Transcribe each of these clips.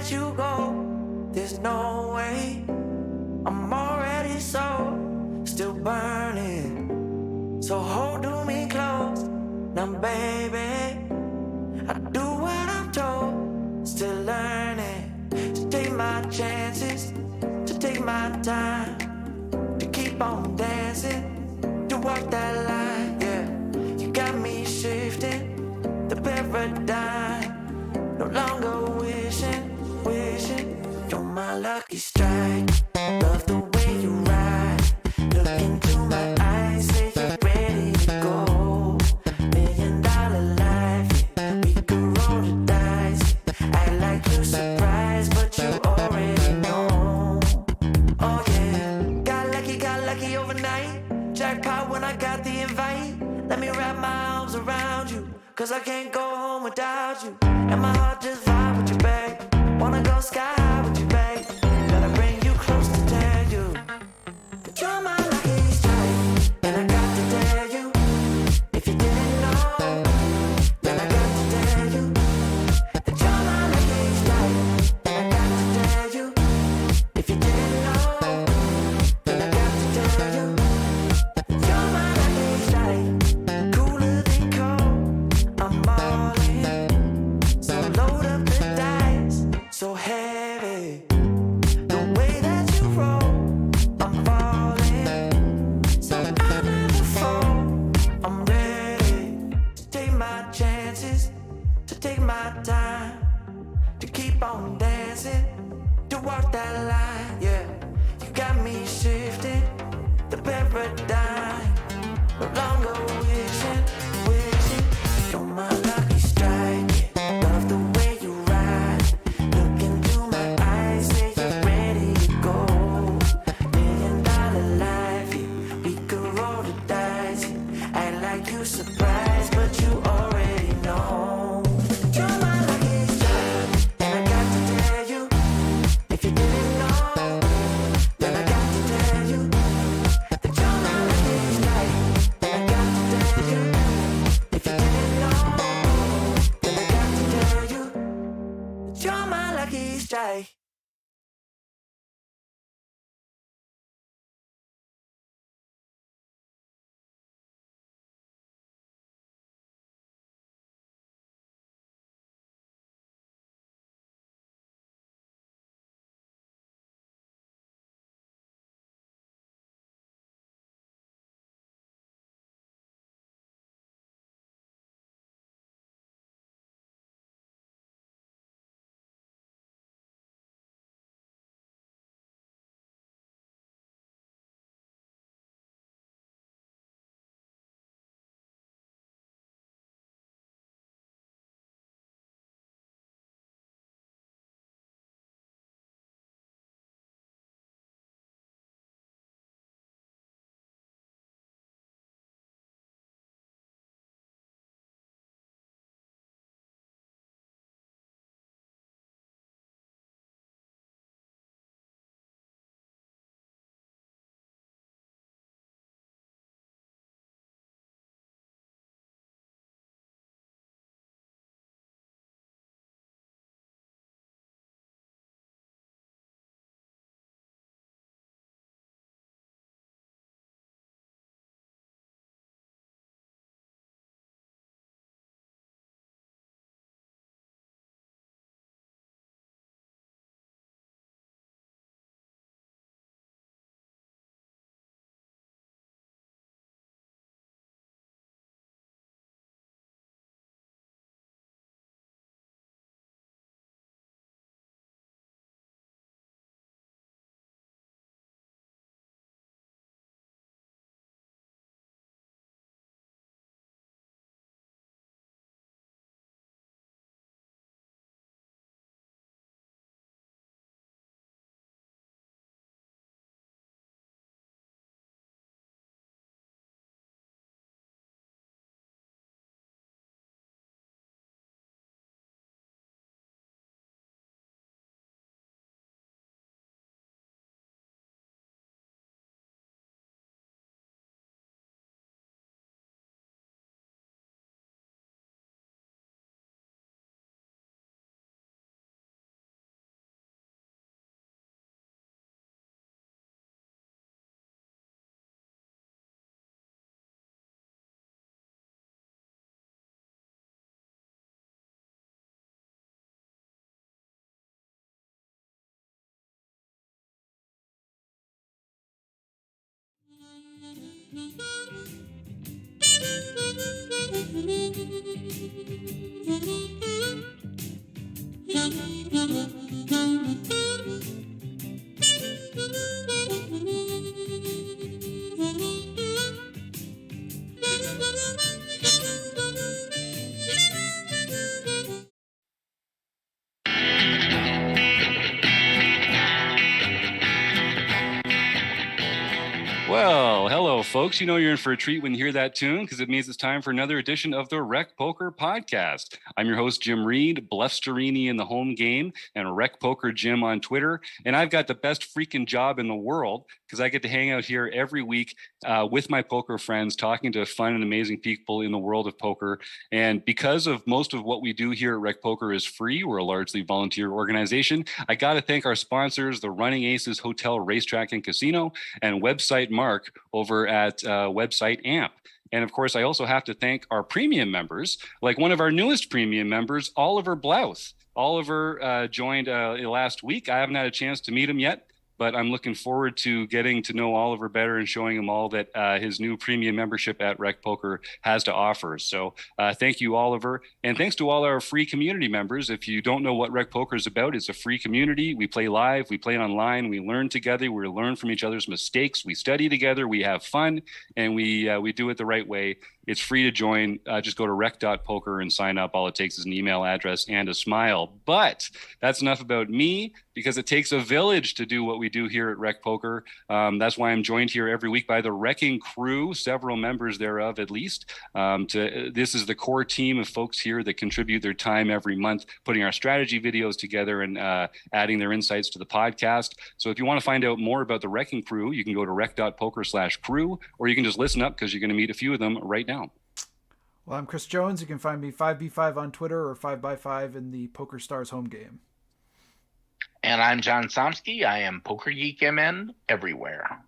let you go. There's no way. I'm already still burning. So hold to me close. Now baby, I do what I'm told. Still learning to take my chances, to take my time, to keep on dancing, to walk that line, yeah. You got me shifting the paradigm. No longer wishing, you're my lucky strike. Love the way you ride. Look into my eyes, say you're ready to go. $1,000,000 life, yeah. We could roll the dice. Act like you're surprised, but you already know. Oh yeah, got lucky overnight. Jackpot when I got the invite. Let me wrap my arms around you, 'cause I can't go home without you. And my heart just vibe with you, babe. Wanna go sky high with you, babe. Gotta bring you close to tell you that you're my lucky strike. And I got to tell you, if you didn't know, then I got to tell you that you're my lucky strike. And I got to tell you, if you didn't know, then I got to tell you that you're my lucky strike. Cooler than cold, I'm all in. So load up the dice, so heavy. The way that you roll, I'm falling. So I never fall. I'm ready to take my chances, to take my time, to keep on dancing, to walk that line, yeah. You got me shifting the paradigm. No longer wishing, you're my lucky strike. Love the way you ride. Look into my eyes, say you're ready to go. $1,000,000 life, yeah. We could roll the dice, yeah. Act like you surprised, but you already know. You're my lucky strike, and I got to tell you, if you didn't know, then I got to tell you that you're my lucky strike. And I got to tell you, if you didn't know, then I got to tell you that you're my lucky strike. Well, hello, folks. You know you're in for a treat when you hear that tune because it means it's time for another edition of the Rec Poker Podcast. I'm your host, Jim Reid, Blusterini in the home game, and Rec Poker Jim on Twitter. And I've got the best freaking job in the world because I get to hang out here every week with my poker friends, talking to fun and amazing people in the world of poker. And because of most of what we do here at Rec Poker is free, we're a largely volunteer organization. I got to thank our sponsors, the Running Aces Hotel, Racetrack, and Casino, and website Mark over at website AMP. And of course, I also have to thank our premium members, like one of our newest premium members, Oliver Blouth. Oliver joined last week. I haven't had a chance to meet him yet, but I'm looking forward to getting to know Oliver better and showing him all that his new premium membership at Rec Poker has to offer. So thank you, Oliver. And thanks to all our free community members. If you don't know what Rec Poker is about, it's a free community. We play live, we play online, we learn together, we learn from each other's mistakes, we study together, we have fun, and we do it the right way. It's free to join. Just go to rec.poker and sign up. All it takes is an email address and a smile. But that's enough about me, because it takes a village to do what we do here at Rec Poker. That's why I'm joined here every week by the Wrecking Crew, several members thereof at least. This is the core team of folks here that contribute their time every month, putting our strategy videos together and adding their insights to the podcast. So if you want to find out more about the Wrecking Crew, you can go to rec.poker/crew, or you can just listen up because you're going to meet a few of them right now. Well, I'm Chris Jones. You can find me 5B5 on Twitter or 5x5 in the Poker Stars home game. And I'm John Somsky. I am Poker Geek MN everywhere.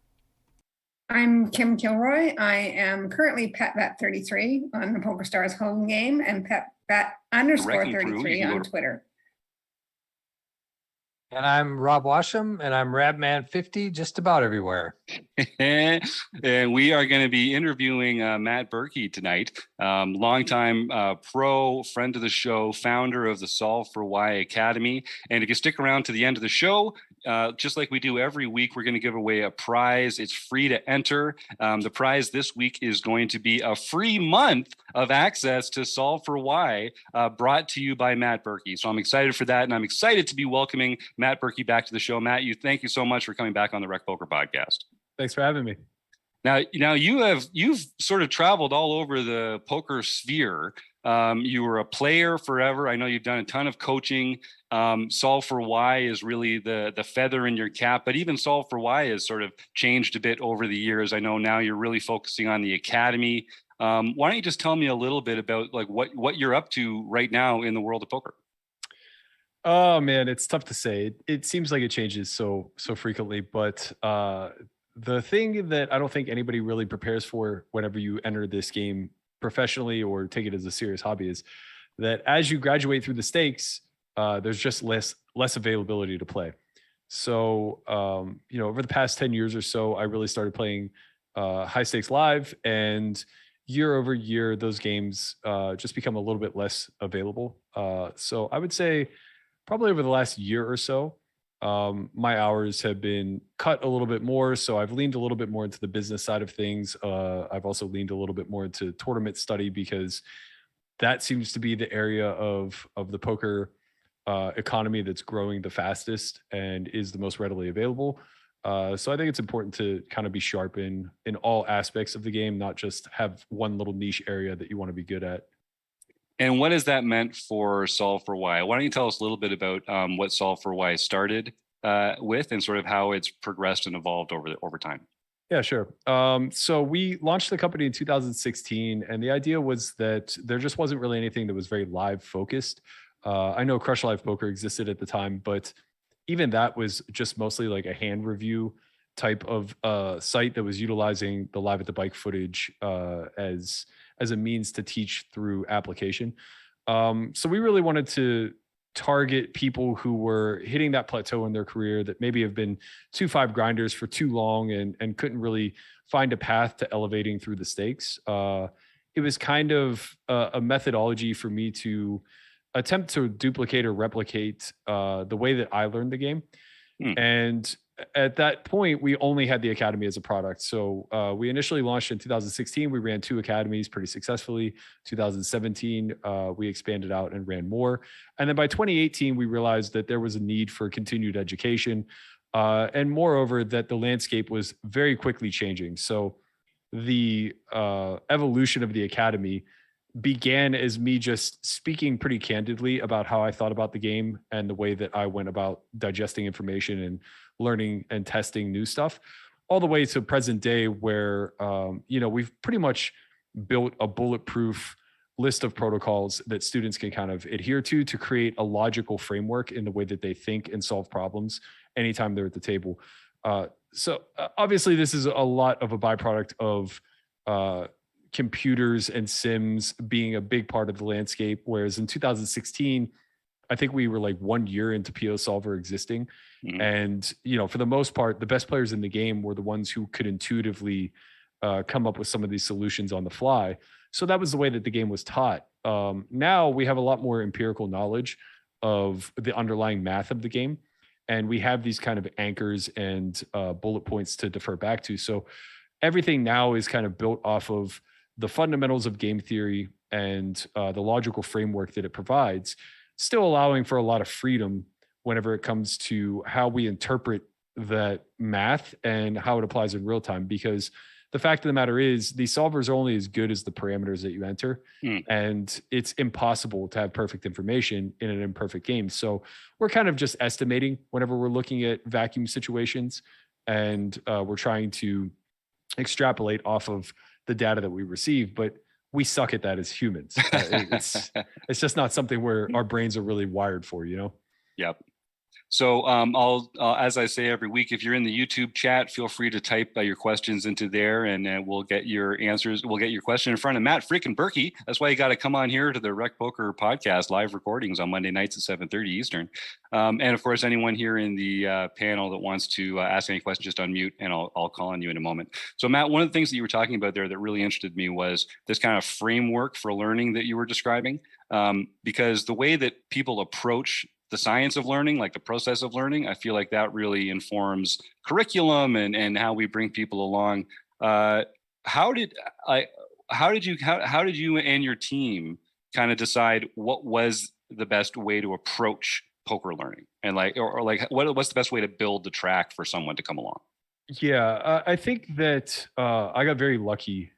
I'm Kim Kilroy. I am currently PetVet33 on the Poker Stars home game and PetVet_33 on Twitter. And I'm Rob Washam, and I'm Rabman50 just about everywhere. And we are going to be interviewing Matt Berkey tonight, longtime pro, friend of the show, founder of the Solve for Why Academy. And if you stick around to the end of the show, just like we do every week, we're going to give away a prize. It's free to enter. The prize this week is going to be a free month of access to Solve for Why, brought to you by Matt Berkey. So I'm excited for that, and I'm excited to be welcoming Matt Berkey back to the show. Matt, thank you so much for coming back on the Rec Poker Podcast. Thanks for having me. Now you've sort of traveled all over the poker sphere. You were a player forever. I know you've done a ton of coaching. Solve for Why is really the feather in your cap, but even Solve for Why has sort of changed a bit over the years. I know now you're really focusing on the academy. Why don't you just tell me a little bit about like what you're up to right now in the world of poker? Oh man, it's tough to say. It seems like it changes so frequently, but the thing that I don't think anybody really prepares for whenever you enter this game professionally or take it as a serious hobby is that as you graduate through the stakes, there's just less availability to play. So, over the past 10 years or so, I really started playing high stakes live, and year over year, those games just become a little bit less available. So I would say probably over the last year or so, my hours have been cut a little bit more. So I've leaned a little bit more into the business side of things. I've also leaned a little bit more into tournament study, because that seems to be the area of the poker economy that's growing the fastest and is the most readily available. So I think it's important to kind of be sharp in all aspects of the game, not just have one little niche area that you want to be good at. And what has that meant for Solve for Why? Why don't you tell us a little bit about what Solve for Why started with, and sort of how it's progressed and evolved over time? Yeah, sure. So we launched the company in 2016, and the idea was that there just wasn't really anything that was very live focused. I know Crush Live Poker existed at the time, but even that was just mostly like a hand review type of site that was utilizing the live at the bike footage as a means to teach through application. So we really wanted to target people who were hitting that plateau in their career that maybe have been 2-5 grinders for too long and couldn't really find a path to elevating through the stakes. It was kind of a methodology for me to attempt to duplicate or replicate the way that I learned the game. And at that point, we only had the academy as a product. So we initially launched in 2016. We ran 2 academies pretty successfully. 2017, we expanded out and ran more. And then by 2018, we realized that there was a need for continued education. And moreover, that the landscape was very quickly changing. So the evolution of the academy began as me just speaking pretty candidly about how I thought about the game and the way that I went about digesting information and learning and testing new stuff, all the way to present day where, we've pretty much built a bulletproof list of protocols that students can kind of adhere to create a logical framework in the way that they think and solve problems anytime they're at the table. So obviously this is a lot of a byproduct of computers and sims being a big part of the landscape. Whereas in 2016, I think we were like 1 year into PO Solver existing. And, for the most part, the best players in the game were the ones who could intuitively come up with some of these solutions on the fly. So that was the way that the game was taught. Now we have a lot more empirical knowledge of the underlying math of the game. And we have these kind of anchors and bullet points to defer back to. So everything now is kind of built off of the fundamentals of game theory and the logical framework that it provides, still allowing for a lot of freedom whenever it comes to how we interpret that math and how it applies in real time. Because the fact of the matter is these solvers are only as good as the parameters that you enter. And it's impossible to have perfect information in an imperfect game. So we're kind of just estimating whenever we're looking at vacuum situations, and we're trying to extrapolate off of the data that we receive, but we suck at that as humans. It's just not something where our brains are really wired for, Yep. So I'll as I say every week, if you're in the YouTube chat, feel free to type your questions into there, and we'll get your answers. We'll get your question in front of Matt freaking Berkey. That's why you got to come on here to the Rec Poker podcast, live recordings on Monday nights at 7:30 Eastern. And of course, anyone here in the panel that wants to ask any questions, just unmute, and I'll call on you in a moment. So Matt, one of the things that you were talking about there that really interested me was this kind of framework for learning that you were describing, because the way that people approach the science of learning, like the process of learning, I feel like that really informs curriculum and how we bring people along. How did you and your team kind of decide what was the best way to approach poker learning, and what's the best way to build the track for someone to come along? Yeah, I think that I got very lucky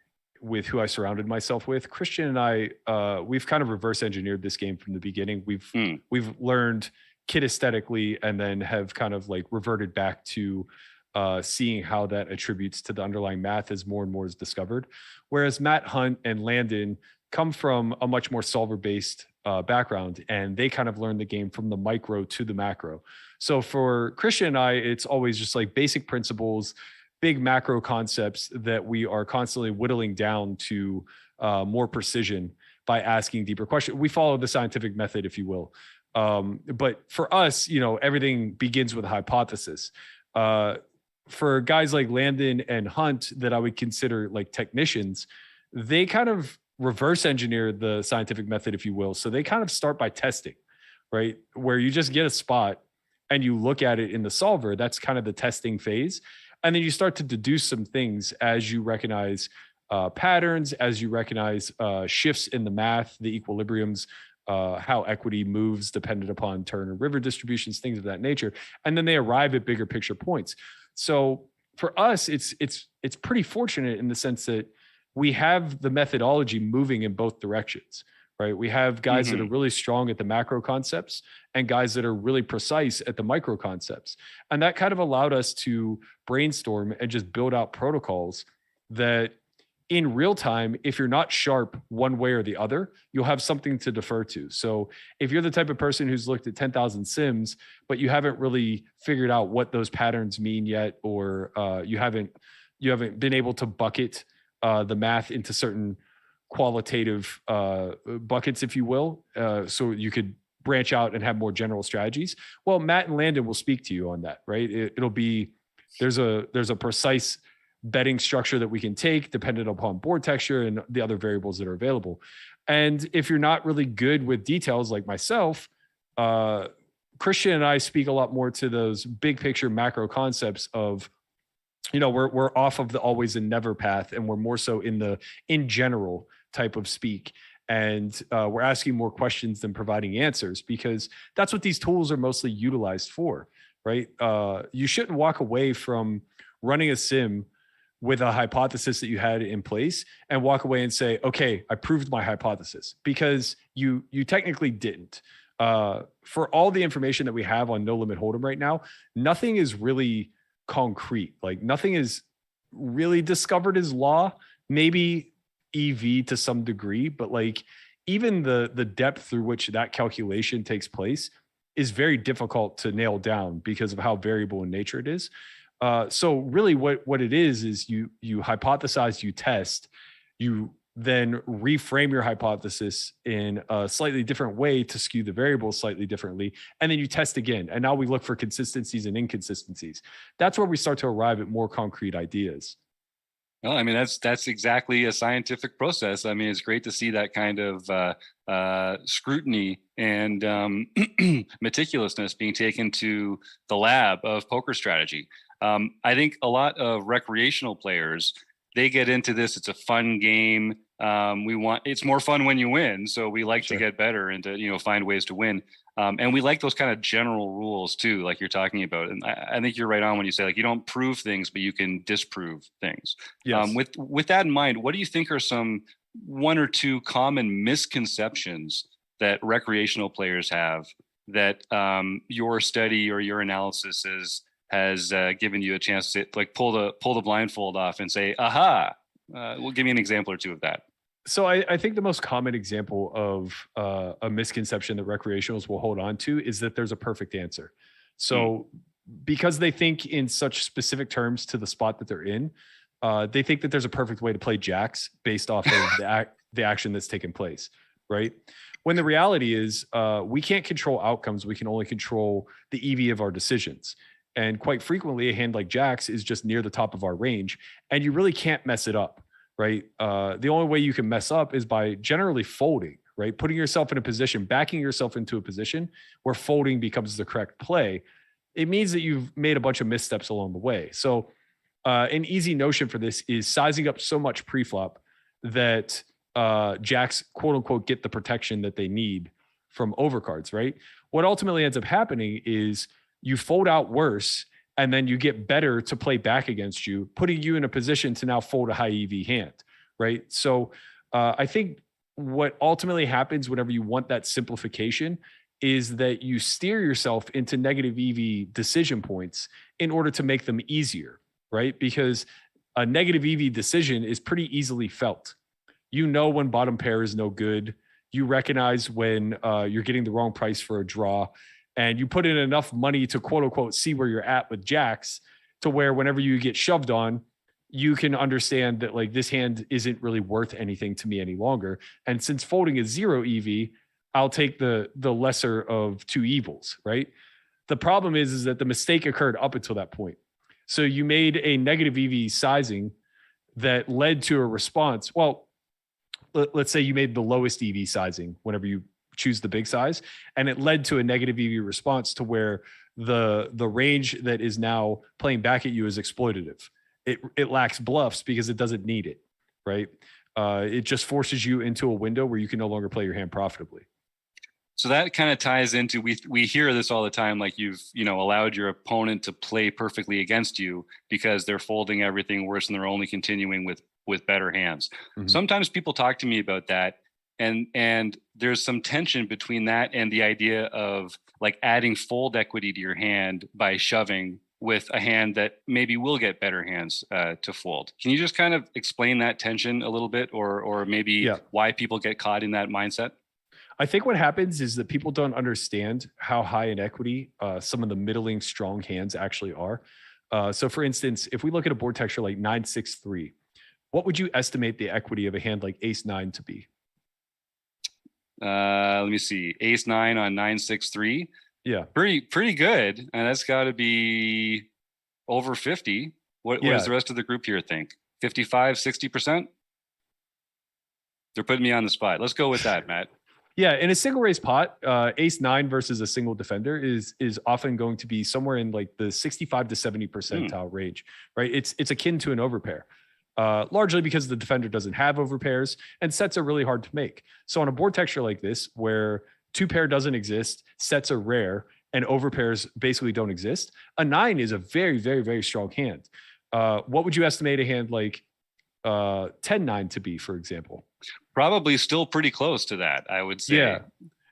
with who I surrounded myself with. Christian and I, we've kind of reverse engineered this game from the beginning. We've learned kinesthetically and then have kind of like reverted back to seeing how that attributes to the underlying math as more and more is discovered. Whereas Matt Hunt and Landon come from a much more solver-based background, and they kind of learn the game from the micro to the macro. So for Christian and I, it's always just like basic principles, big macro concepts that we are constantly whittling down to more precision by asking deeper questions. We follow the scientific method, if you will. But for us, everything begins with a hypothesis. For guys like Landon and Hunt that I would consider like technicians, they kind of reverse engineer the scientific method, if you will. So they kind of start by testing, right? Where you just get a spot and you look at it in the solver. That's kind of the testing phase. And then you start to deduce some things as you recognize patterns, as you recognize shifts in the math, the equilibriums, how equity moves dependent upon turn and river distributions, things of that nature. And then they arrive at bigger picture points. So for us, it's pretty fortunate in the sense that we have the methodology moving in both directions, right? We have guys that are really strong at the macro concepts and guys that are really precise at the micro concepts. And that kind of allowed us to brainstorm and just build out protocols that in real time, if you're not sharp one way or the other, you'll have something to defer to. So if you're the type of person who's looked at 10,000 sims, but you haven't really figured out what those patterns mean yet, or you haven't been able to bucket the math into certain qualitative buckets, if you will, so you could branch out and have more general strategies. Well, Matt and Landon will speak to you on that, right? It'll be, there's a precise betting structure that we can take dependent upon board texture and the other variables that are available. And if you're not really good with details like myself, Christian and I speak a lot more to those big picture macro concepts of, we're off of the always and never path, and we're more so in general type of speak. And we're asking more questions than providing answers, because that's what these tools are mostly utilized for, right? You shouldn't walk away from running a sim with a hypothesis that you had in place and walk away and say, okay, I proved my hypothesis, because you technically didn't. For all the information that we have on No Limit Hold'em right now, nothing is really concrete. Like, nothing is really discovered as law, maybe EV to some degree, but like even the depth through which that calculation takes place is very difficult to nail down because of how variable in nature it is. So really what it is you hypothesize, you test, you then reframe your hypothesis in a slightly different way to skew the variables slightly differently. And then you test again. And now we look for consistencies and inconsistencies. That's where we start to arrive at more concrete ideas. Well, I mean, that's exactly a scientific process. I mean, it's great to see that kind of scrutiny and meticulousness being taken to the lab of poker strategy. I think a lot of recreational players, they get into this. It's a fun game. It's more fun when you win. So we like to get better and to, find ways to win. And we like those kind of general rules too, like you're talking about. And I think you're right on when you say, like, you don't prove things, but you can disprove things. Yes. With that in mind, what do you think are some one or two common misconceptions that recreational players have that your study or your analysis has given you a chance to like pull the blindfold off and say, aha, well, give me an example or two of that. So I think the most common example of a misconception that recreationals will hold on to is that there's a perfect answer. So because they think in such specific terms to the spot that they're in, they think that there's a perfect way to play jacks based off of the action that's taken place, right? When the reality is we can't control outcomes. We can only control the EV of our decisions. And quite frequently, a hand like jacks is just near the top of our range, and you really can't mess it up. Right. The only way you can mess up is by generally folding, right? Putting yourself in a position, backing yourself into a position where folding becomes the correct play. It means that you've made a bunch of missteps along the way. So an easy notion for this is sizing up so much pre-flop that jacks, quote unquote, get the protection that they need from overcards, right? What ultimately ends up happening is you fold out worse, and then you get better to play back against you, putting you in a position to now fold a high EV hand, right? So I think what ultimately happens whenever you want that simplification is that you steer yourself into negative EV decision points in order to make them easier, right? Because a negative EV decision is pretty easily felt. You know when bottom pair is no good. You recognize when you're getting the wrong price for a draw. And you put in enough money to quote unquote see where you're at with jacks to where whenever you get shoved on, you can understand that like this hand isn't really worth anything to me any longer. And since folding is 0 EV, I'll take the lesser of two evils, right? The problem is that the mistake occurred up until that point. So you made a negative EV sizing that led to a response. Well, let's say you made the lowest EV sizing whenever you choose the big size, and it led to a negative EV response to where the range that is now playing back at you is exploitative. It lacks bluffs because it doesn't need it, right? It just forces you into a window where you can no longer play your hand profitably. So that kind of ties into, we hear this all the time, like you've allowed your opponent to play perfectly against you because they're folding everything worse and they're only continuing with better hands. Mm-hmm. Sometimes people talk to me about that. And there's some tension between that and the idea of like adding fold equity to your hand by shoving with a hand that maybe will get better hands to fold. Can you just kind of explain that tension a little bit, or maybe why people get caught in that mindset? I think what happens is that people don't understand how high in equity some of the middling strong hands actually are. So for instance, if we look at a board texture like 9-6-3, what would you estimate the equity of a hand like ace-9 to be? Let me see. Ace 9 on 963. Yeah. Pretty good. And that's got to be over 50. What does the rest of the group here think? 55, 60%? They're putting me on the spot. Let's go with that, Matt. Yeah, in a single raise pot, ace 9 versus a single defender is often going to be somewhere in like the 65 to 70 percentile range, right? It's akin to an overpair, largely because the defender doesn't have overpairs and sets are really hard to make. So on a board texture like this, where 2-pair doesn't exist, sets are rare, and overpairs basically don't exist, a 9 is a very, very, very strong hand. What would you estimate a hand like 10-9 to be, for example? Probably still pretty close to that, I would say. Yeah.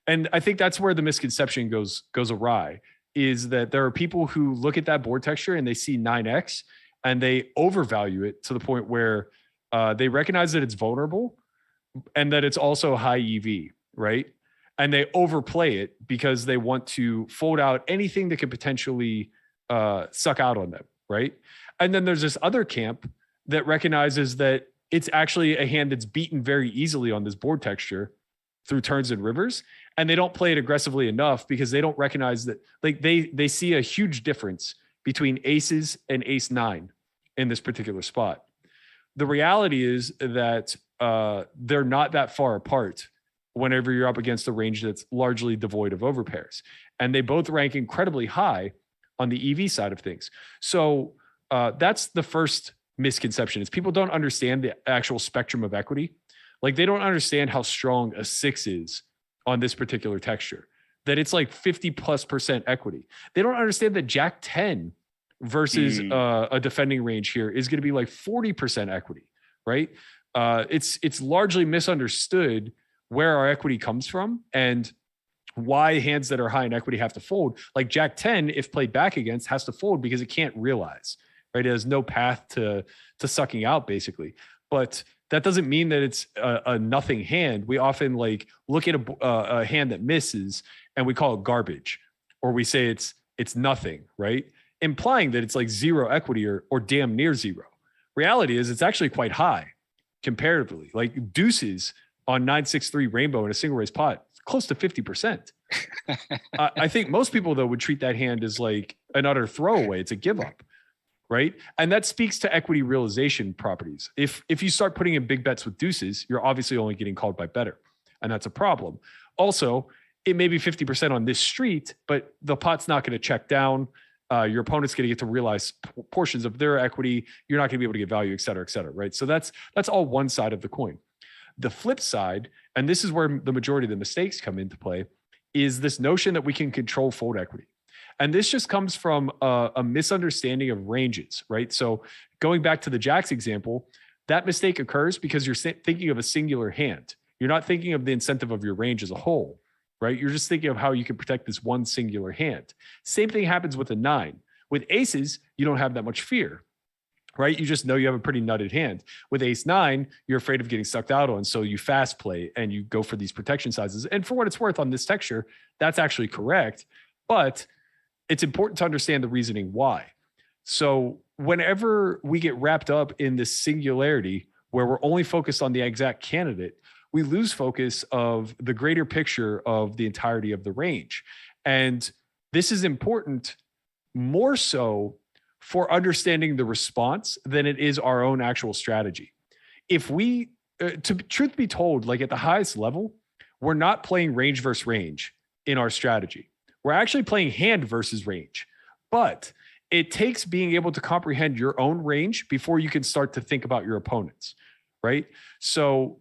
And I think that's where the misconception goes awry, is that there are people who look at that board texture and they see 9x and they overvalue it to the point where they recognize that it's vulnerable and that it's also high EV, right? And they overplay it because they want to fold out anything that could potentially suck out on them, right? And then there's this other camp that recognizes that it's actually a hand that's beaten very easily on this board texture through turns and rivers. And they don't play it aggressively enough because they don't recognize that, like they see a huge difference between aces and ace 9 in this particular spot. The reality is that they're not that far apart whenever you're up against a range that's largely devoid of overpairs. And they both rank incredibly high on the EV side of things. So that's the first misconception, is people don't understand the actual spectrum of equity. Like they don't understand how strong a 6 is on this particular texture, that it's like 50+% equity. They don't understand that Jack 10 versus a defending range here is going to be like 40% equity, right? It's largely misunderstood where our equity comes from and why hands that are high in equity have to fold. Like Jack 10, if played back against, has to fold because it can't realize, right? It has no path to sucking out, basically. But that doesn't mean that it's a nothing hand. We often like look at a hand that misses and we call it garbage, or we say it's nothing, right? Implying that it's like zero equity or damn near zero. Reality is it's actually quite high comparatively. Like deuces on 963 rainbow in a single raise pot, close to 50%. I think most people though would treat that hand as like an utter throwaway. It's a give up. Right. And that speaks to equity realization properties. If you start putting in big bets with deuces, you're obviously only getting called by better. And that's a problem. Also, it may be 50% on this street, but the pot's not going to check down. Your opponent's going to get to realize portions of their equity. You're not going to be able to get value, et cetera, right? So that's all one side of the coin. The flip side, and this is where the majority of the mistakes come into play, is this notion that we can control fold equity. And this just comes from a misunderstanding of ranges, right? So going back to the Jacks example, that mistake occurs because you're thinking of a singular hand. You're not thinking of the incentive of your range as a whole, right? You're just thinking of how you can protect this one singular hand. Same thing happens with a 9. With aces, you don't have that much fear, right? You just know you have a pretty nutted hand. With ace 9, you're afraid of getting sucked out on, so you fast play and you go for these protection sizes. And for what it's worth on this texture, that's actually correct. But it's important to understand the reasoning why. So whenever we get wrapped up in this singularity where we're only focused on the exact candidate, we lose focus of the greater picture of the entirety of the range. And this is important more so for understanding the response than it is our own actual strategy. If we, truth be told, like at the highest level, we're not playing range versus range in our strategy. We're actually playing hand versus range, but it takes being able to comprehend your own range before you can start to think about your opponents, right? So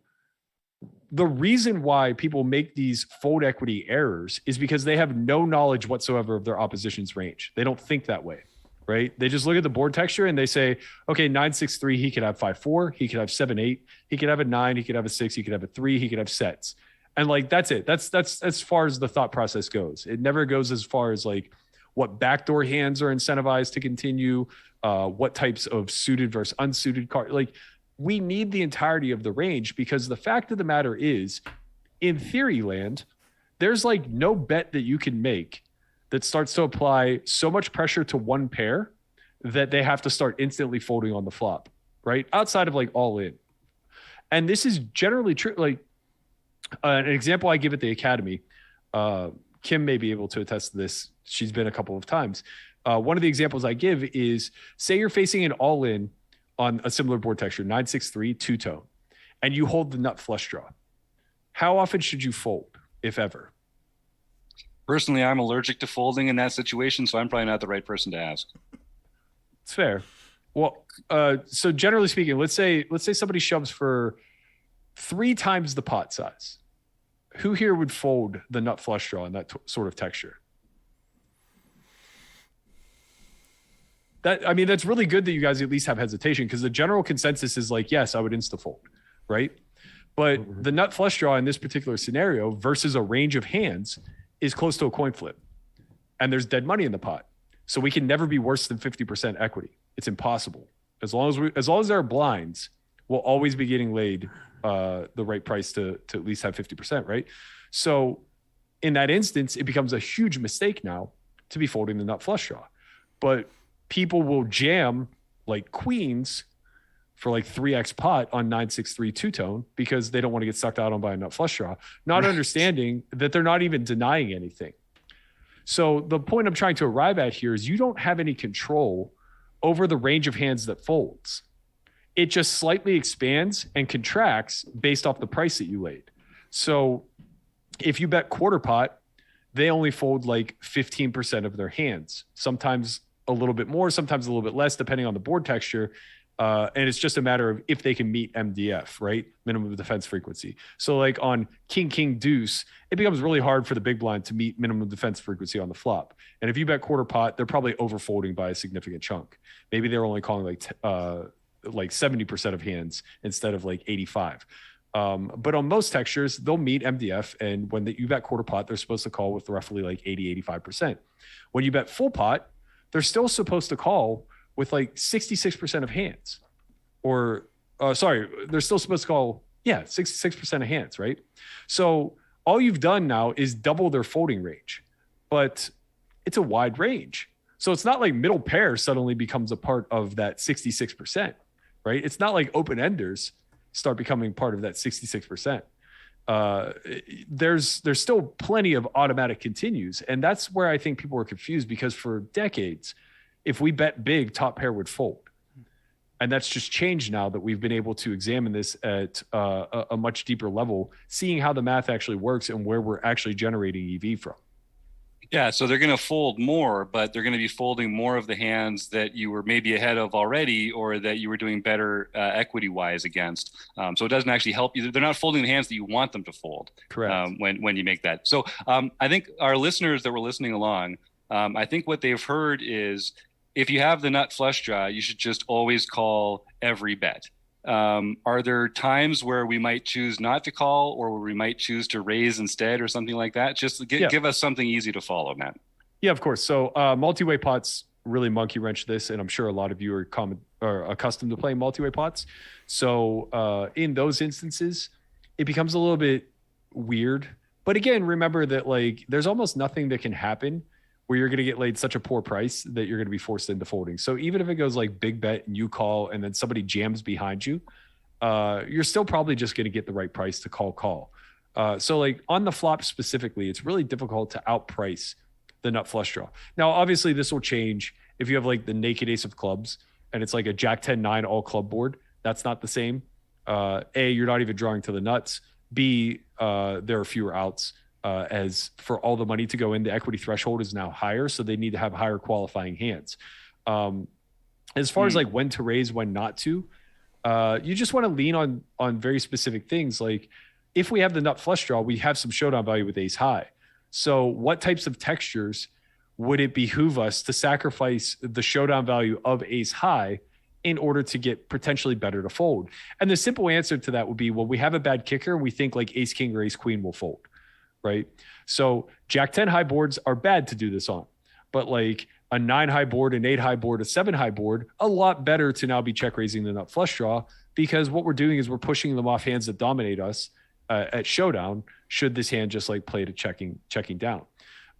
the reason why people make these fold equity errors is because they have no knowledge whatsoever of their opposition's range. They don't think that way, right? They just look at the board texture and they say, okay, 963, he could have 5-4, he could have 7-8, he could have a 9, he could have a 6, he could have a 3, he could have sets. And like, that's it. That's as far as the thought process goes. It never goes as far as like what backdoor hands are incentivized to continue, what types of suited versus unsuited cards. Like we need the entirety of the range because the fact of the matter is, in theory land, there's like no bet that you can make that starts to apply so much pressure to one pair that they have to start instantly folding on the flop, right? Outside of like all in. And this is generally true. Like An example I give at the Academy, Kim may be able to attest to this. She's been a couple of times. One of the examples I give is, say you're facing an all-in on a similar board texture, 963 two-tone, and you hold the nut flush draw. How often should you fold, if ever? Personally, I'm allergic to folding in that situation, so I'm probably not the right person to ask. It's fair. Well, so generally speaking, let's say somebody shoves for 3 times the pot size. Who here would fold the nut flush draw in that sort of texture? That's really good that you guys at least have hesitation, because the general consensus is like, yes, I would insta fold, right? But the nut flush draw in this particular scenario versus a range of hands is close to a coin flip, and there's dead money in the pot. So we can never be worse than 50% equity. It's impossible. As long as there are blinds, we'll always be getting laid the right price to at least have 50%, right? So in that instance, it becomes a huge mistake now to be folding the nut flush draw. But people will jam like queens for like 3x pot on 963 two-tone because they don't want to get sucked out on by a nut flush draw, not understanding that they're not even denying anything. So the point I'm trying to arrive at here is you don't have any control over the range of hands that folds. It just slightly expands and contracts based off the price that you laid. So if you bet quarter pot, they only fold like 15% of their hands, sometimes a little bit more, sometimes a little bit less, depending on the board texture. And it's just a matter of if they can meet MDF, right? Minimum defense frequency. So like on king, king, deuce, it becomes really hard for the big blind to meet minimum defense frequency on the flop. And if you bet quarter pot, they're probably overfolding by a significant chunk. Maybe they're only calling like 70% of hands instead of like 85. But on most textures, they'll meet MDF. And when you bet quarter pot, they're supposed to call with roughly like 80, 85%. When you bet full pot, they're still supposed to call with like 66% of hands, they're still supposed to call, 66% of hands, right? So all you've done now is double their folding range, but it's a wide range. So it's not like middle pair suddenly becomes a part of that 66%, right? It's not like open-enders start becoming part of that 66%. There's still plenty of automatic continues. And that's where I think people are confused, because for decades, if we bet big, top pair would fold. And that's just changed now that we've been able to examine this at a much deeper level, seeing how the math actually works and where we're actually generating EV from. Yeah, so they're going to fold more, but they're going to be folding more of the hands that you were maybe ahead of already, or that you were doing better equity-wise against. So it doesn't actually help you. They're not folding the hands that you want them to fold. Correct. When you make that. So I think our listeners that were listening along, I think what they've heard is, if you have the nut flush draw, you should just always call every bet. Are there times where we might choose not to call, or where we might choose to raise instead, or something like that? Just give us something easy to follow, Matt. Yeah, of course. So multi-way pots really monkey wrench this, and I'm sure a lot of you are accustomed to playing multi-way pots. So in those instances, it becomes a little bit weird. But again, remember that like there's almost nothing that can happen where you're going to get laid such a poor price that you're going to be forced into folding. So even if it goes like big bet and you call and then somebody jams behind you, you're still probably just going to get the right price to call. So like on the flop specifically, it's really difficult to outprice the nut flush draw. Now, obviously this will change if you have like the naked ace of clubs and it's like a jack 10-9 all club board. That's not the same. A, you're not even drawing to the nuts. B, there are fewer outs. As for all the money to go in, the equity threshold is now higher, so they need to have higher qualifying hands. As far as like when to raise, when not to, you just want to lean on very specific things. Like if we have the nut flush draw, we have some showdown value with ace high. So what types of textures would it behoove us to sacrifice the showdown value of ace high in order to get potentially better to fold? And the simple answer to that would be, well, we have a bad kicker and we think like ace king or ace queen will fold. Right. So jack 10 high boards are bad to do this on, but like a 9 high board, an 8 high board, a 7 high board, a lot better to now be check raising the nut flush draw, because what we're doing is we're pushing them off hands that dominate us at showdown. Should this hand just like play to checking down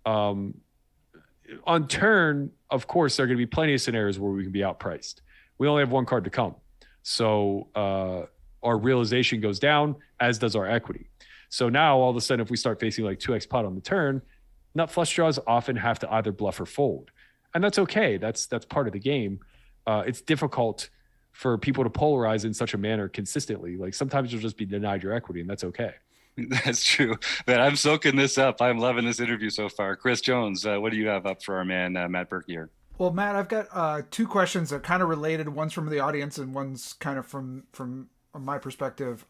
on turn, of course, there are going to be plenty of scenarios where we can be outpriced. We only have one card to come. So our realization goes down, as does our equity. So now all of a sudden, if we start facing like 2x pot on the turn, nut flush draws often have to either bluff or fold. And that's okay. That's part of the game. It's difficult for people to polarize in such a manner consistently. Like sometimes you'll just be denied your equity, and that's okay. That's true. Man, I'm soaking this up. I'm loving this interview so far. Chris Jones, what do you have up for our man, Matt Berkey here? Well, Matt, I've got two questions that are kind of related. One's from the audience and one's kind of from my perspective.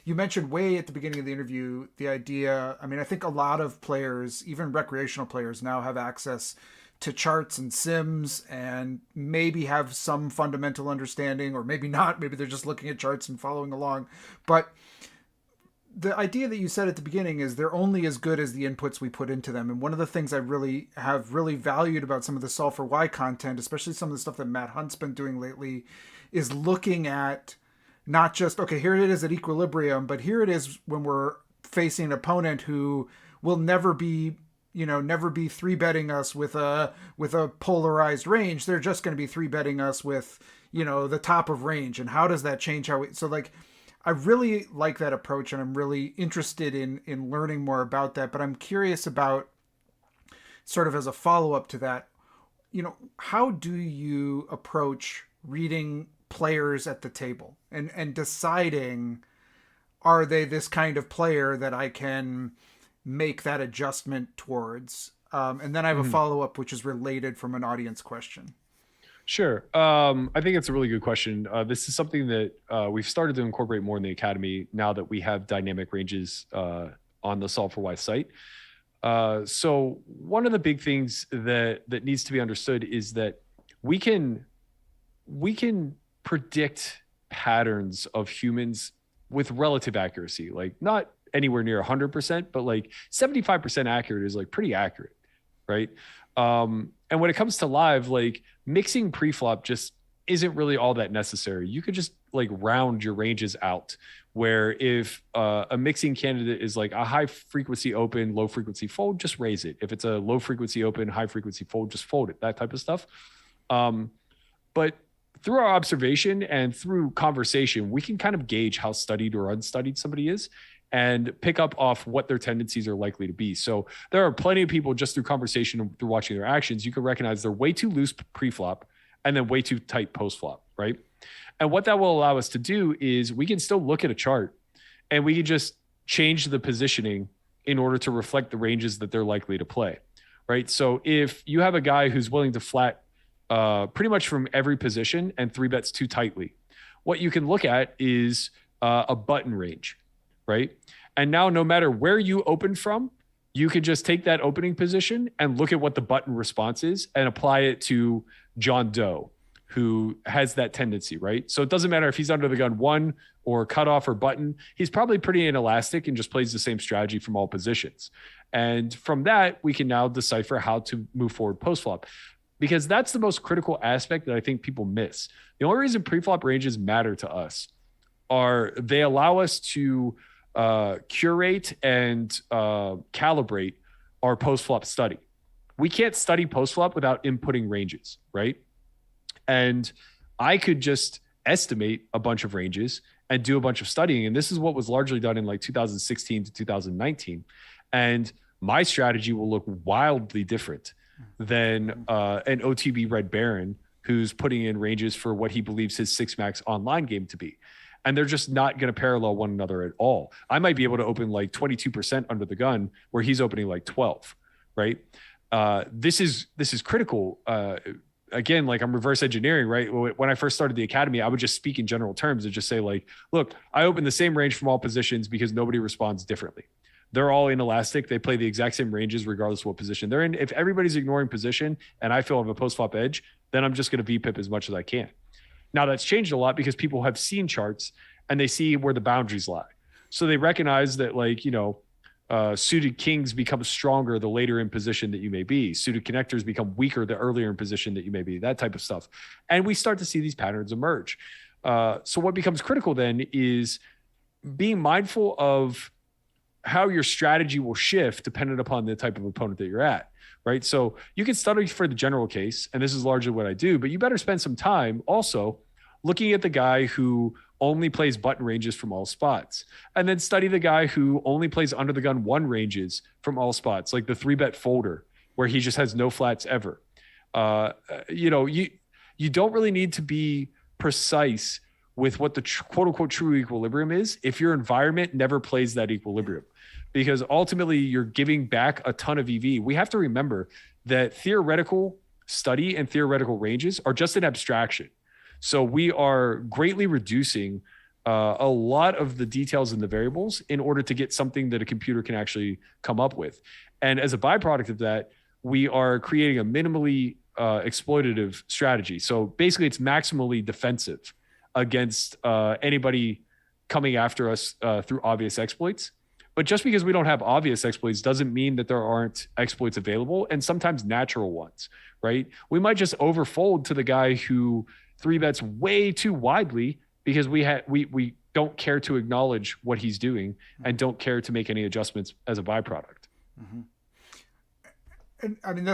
You mentioned way at the beginning of the interview the idea. I mean, I think a lot of players, even recreational players, now have access to charts and sims and maybe have some fundamental understanding, or maybe not. Maybe they're just looking at charts and following along. But the idea that you said at the beginning is they're only as good as the inputs we put into them. And one of the things I really valued about some of the Solve for Why content, especially some of the stuff that Matt Hunt's been doing lately, is looking at not just, okay, here it is at equilibrium, but here it is when we're facing an opponent who will never be 3-betting us with a polarized range. They're just going to be 3-betting us with, the top of range. And how does that change I really like that approach, and I'm really interested in learning more about that. But I'm curious about, sort of as a follow-up to that, how do you approach reading players at the table and deciding, are they this kind of player that I can make that adjustment towards? And then I have a follow-up, which is related from an audience question. Sure. I think it's a really good question. This is something that we've started to incorporate more in the academy now that we have dynamic ranges on the Solve for Why site. So one of the big things that needs to be understood is that we can predict patterns of humans with relative accuracy, like not anywhere near 100%, but like 75% accurate is like pretty accurate, right? And when it comes to live, like mixing pre-flop just isn't really all that necessary. You could just like round your ranges out, where if a mixing candidate is like a high frequency open, low frequency fold, just raise it. If it's a low frequency open, high frequency fold, just fold it, that type of stuff. But through our observation and through conversation, we can kind of gauge how studied or unstudied somebody is and pick up off what their tendencies are likely to be. So there are plenty of people just through conversation and through watching their actions, you can recognize they're way too loose pre-flop and then way too tight post-flop, right? And what that will allow us to do is we can still look at a chart and we can just change the positioning in order to reflect the ranges that they're likely to play, right? So if you have a guy who's willing to flat pretty much from every position and 3-bets too tightly, what you can look at is a button range, right? And now no matter where you open from, you can just take that opening position and look at what the button response is and apply it to John Doe, who has that tendency, right? So it doesn't matter if he's under the gun 1 or cutoff or button, he's probably pretty inelastic and just plays the same strategy from all positions. And from that, we can now decipher how to move forward post-flop, because that's the most critical aspect that I think people miss. The only reason pre-flop ranges matter to us are they allow us to curate and calibrate our post-flop study. We can't study post-flop without inputting ranges, right? And I could just estimate a bunch of ranges and do a bunch of studying. And this is what was largely done in like 2016 to 2019. And my strategy will look wildly different than an OTB Red Baron who's putting in ranges for what he believes his 6-max online game to be. And they're just not going to parallel one another at all. I might be able to open like 22% under the gun where he's opening like 12, right? This is critical. Again, like I'm reverse engineering, right? When I first started the academy, I would just speak in general terms and just say like, look, I open the same range from all positions because nobody responds differently. They're all inelastic. They play the exact same ranges regardless of what position they're in. If everybody's ignoring position and I feel I have a post-flop edge, then I'm just going to VPIP as much as I can. Now that's changed a lot because people have seen charts and they see where the boundaries lie. So they recognize that like, suited kings become stronger the later in position that you may be. Suited connectors become weaker the earlier in position that you may be, that type of stuff. And we start to see these patterns emerge. So what becomes critical then is being mindful of how your strategy will shift dependent upon the type of opponent that you're at, right? So you can study for the general case, and this is largely what I do, but you better spend some time also looking at the guy who only plays button ranges from all spots, and then study the guy who only plays under the gun 1 ranges from all spots, like the 3-bet folder, where he just has no flats ever. You don't really need to be precise with what the quote unquote true equilibrium is if your environment never plays that equilibrium, because ultimately you're giving back a ton of EV. We have to remember that theoretical study and theoretical ranges are just an abstraction. So we are greatly reducing a lot of the details and the variables in order to get something that a computer can actually come up with. And as a byproduct of that, we are creating a minimally exploitative strategy. So basically it's maximally defensive against anybody coming after us through obvious exploits. But just because we don't have obvious exploits doesn't mean that there aren't exploits available, and sometimes natural ones, right? We might just overfold to the guy who 3-bets way too widely because we don't care to acknowledge what he's doing and don't care to make any adjustments as a byproduct. Mm-hmm. And I mean,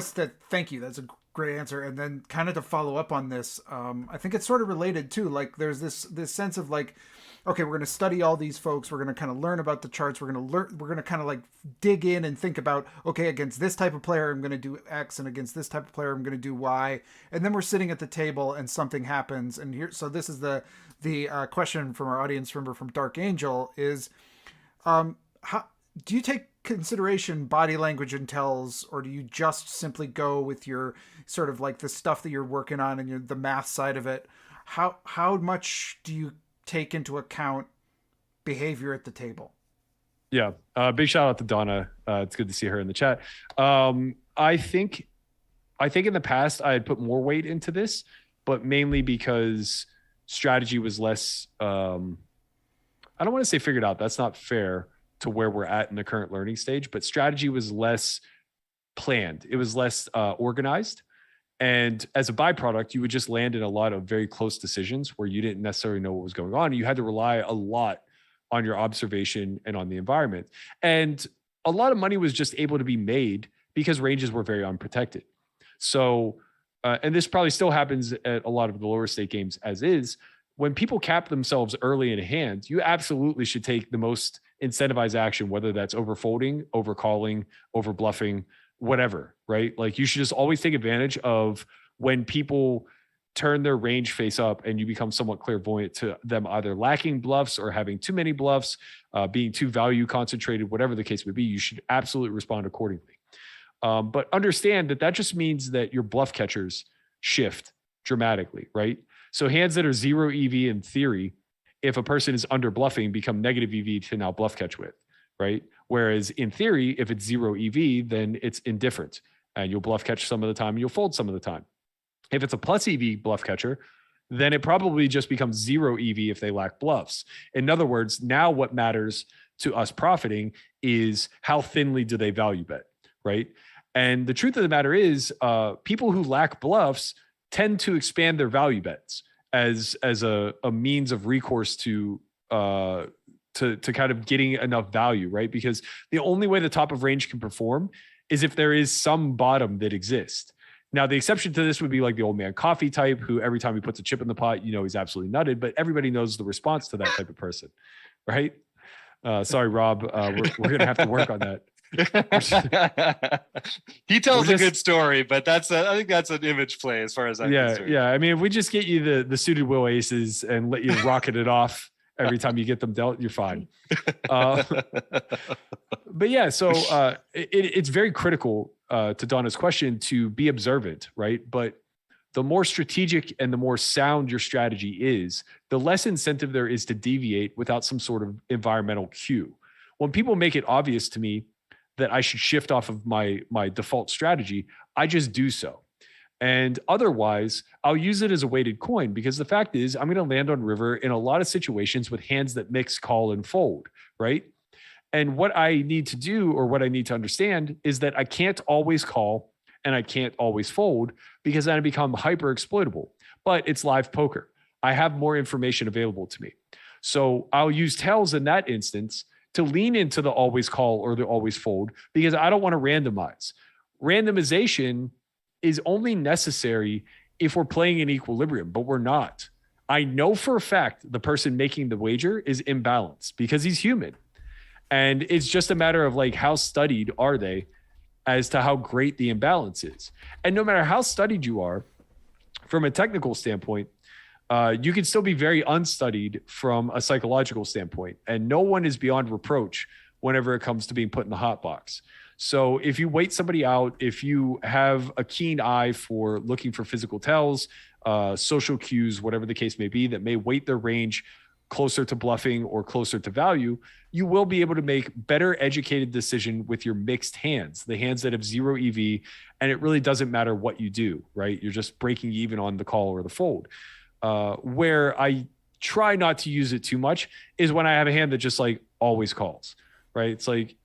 thank you. That's a great answer. And then kind of to follow up on this, I think it's sort of related too. Like there's this sense of like, okay, we're going to study all these folks. We're going to kind of learn about the charts. We're going to kind of like dig in and think about, okay, against this type of player, I'm going to do X, and against this type of player, I'm going to do Y. And then we're sitting at the table and something happens. And here, so this is the question from our audience member from Dark Angel is, how do you take consideration body language and tells, or do you just simply go with your sort of like the stuff that you're working on and the math side of it? How much do you take into account behavior at the table? Yeah. Big shout out to Donna. It's good to see her in the chat. I think in the past I had put more weight into this, but mainly because strategy was less, I don't want to say figured out. That's not fair to where we're at in the current learning stage, but strategy was less planned. It was less organized. And as a byproduct, you would just land in a lot of very close decisions where you didn't necessarily know what was going on. You had to rely a lot on your observation and on the environment. And a lot of money was just able to be made because ranges were very unprotected. So, and this probably still happens at a lot of the lower stake games as is, when people cap themselves early in a hand, you absolutely should take the most incentivized action, whether that's overfolding, overcalling, overbluffing, whatever, right? Like you should just always take advantage of when people turn their range face up and you become somewhat clairvoyant to them either lacking bluffs or having too many bluffs, being too value concentrated, whatever the case may be. You should absolutely respond accordingly. But understand that just means that your bluff catchers shift dramatically, right? So hands that are 0 EV in theory, if a person is under bluffing, become negative EV to now bluff catch with, right? Whereas in theory, if it's 0 EV, then it's indifferent and you'll bluff catch some of the time and you'll fold some of the time. If it's a plus EV bluff catcher, then it probably just becomes 0 EV if they lack bluffs. In other words, now what matters to us profiting is how thinly do they value bet, right? And the truth of the matter is people who lack bluffs tend to expand their value bets as a means of recourse to kind of getting enough value, right? Because the only way the top of range can perform is if there is some bottom that exists. Now, the exception to this would be like the old man coffee type, who every time he puts a chip in the pot, he's absolutely nutted, but everybody knows the response to that type of person, right? Sorry, Rob, we're going to have to work on that. He tells a good story, but I think that's an image play as far as I'm concerned. Yeah. I mean, if we just get you the suited will aces and let you rocket it off every time you get them dealt, you're fine. But yeah, so it's very critical to Donna's question to be observant, right? But the more strategic and the more sound your strategy is, the less incentive there is to deviate without some sort of environmental cue. When people make it obvious to me that I should shift off of my default strategy, I just do so. And otherwise, I'll use it as a weighted coin, because the fact is I'm going to land on river in a lot of situations with hands that mix, call, and fold, right? And what I need to do, or what I need to understand, is that I can't always call and I can't always fold, because then I become hyper exploitable. But it's live poker. I have more information available to me. So I'll use tails in that instance to lean into the always call or the always fold, because I don't want to randomize. Randomization is only necessary if we're playing in equilibrium, but we're not. I know for a fact the person making the wager is imbalanced because he's human. And it's just a matter of like, how studied are they as to how great the imbalance is? And no matter how studied you are from a technical standpoint, you can still be very unstudied from a psychological standpoint. And no one is beyond reproach whenever it comes to being put in the hot box. So if you wait somebody out, if you have a keen eye for looking for physical tells, social cues, whatever the case may be, that may weight their range closer to bluffing or closer to value, you will be able to make better educated decision with your mixed hands, the hands that have zero EV, and it really doesn't matter what you do, right? You're just breaking even on the call or the fold. Where I try not to use it too much is when I have a hand that just like always calls, right? It's like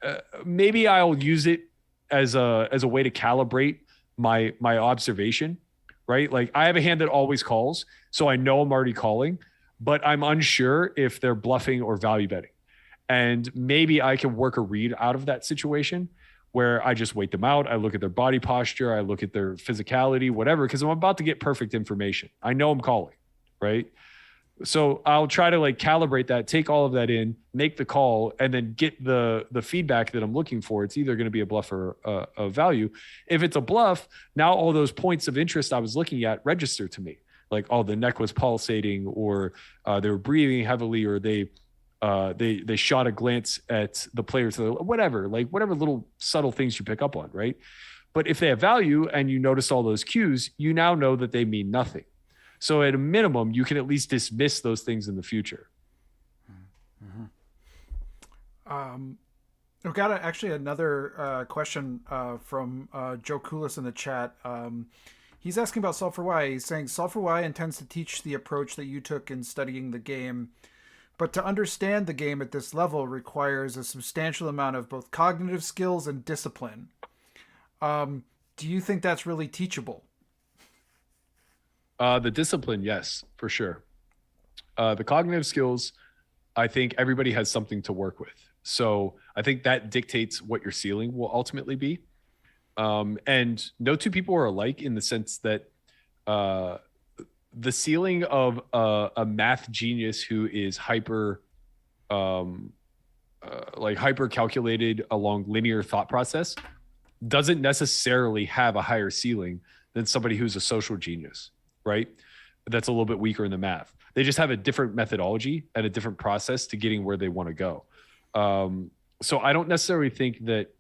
maybe I'll use it as a way to calibrate my observation, right? Like I have a hand that always calls, so I know I'm already calling, but I'm unsure if they're bluffing or value betting. And maybe I can work a read out of that situation where I just wait them out. I look at their body posture. I look at their physicality, whatever, because I'm about to get perfect information. I know I'm calling, right? So I'll try to like calibrate that, take all of that in, make the call, and then get the feedback that I'm looking for. It's either going to be a bluff or a value. If it's a bluff, now all those points of interest I was looking at register to me. Like, oh, the neck was pulsating, or they were breathing heavily, or they shot a glance at the player to the whatever little subtle things you pick up on, right? But if they have value and you notice all those cues, you now know that they mean nothing. So at a minimum, you can at least dismiss those things in the future. I've got actually another question from Joe Koulis in the chat. He's asking about Solve for Why. He's saying Solve for Why intends to teach the approach that you took in studying the game, but to understand the game at this level requires a substantial amount of both cognitive skills and discipline. Do you think that's really teachable? The discipline, yes, for sure. The cognitive skills, I think everybody has something to work with. So I think that dictates what your ceiling will ultimately be. And no two people are alike in the sense that the ceiling of a math genius who is hyper calculated along linear thought process doesn't necessarily have a higher ceiling than somebody who's a social genius, right? That's a little bit weaker in the math. They just have a different methodology and a different process to getting where they want to go. So I don't necessarily think that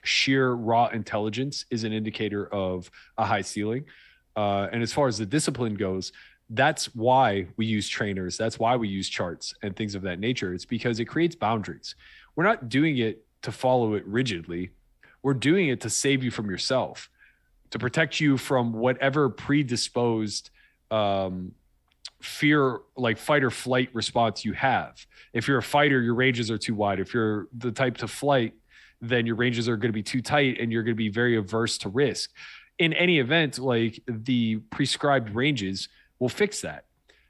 sheer raw intelligence is an indicator of a high ceiling. And as far as the discipline goes, that's why we use trainers. That's why we use charts and things of that nature. It's because it creates boundaries. We're not doing it to follow it rigidly. We're doing it to save you from yourself, to protect you from whatever predisposed fear, like fight or flight response you have. If you're a fighter, your ranges are too wide. If you're the type to flight, then your ranges are going to be too tight and you're going to be very averse to risk. In any event, like the prescribed ranges will fix that,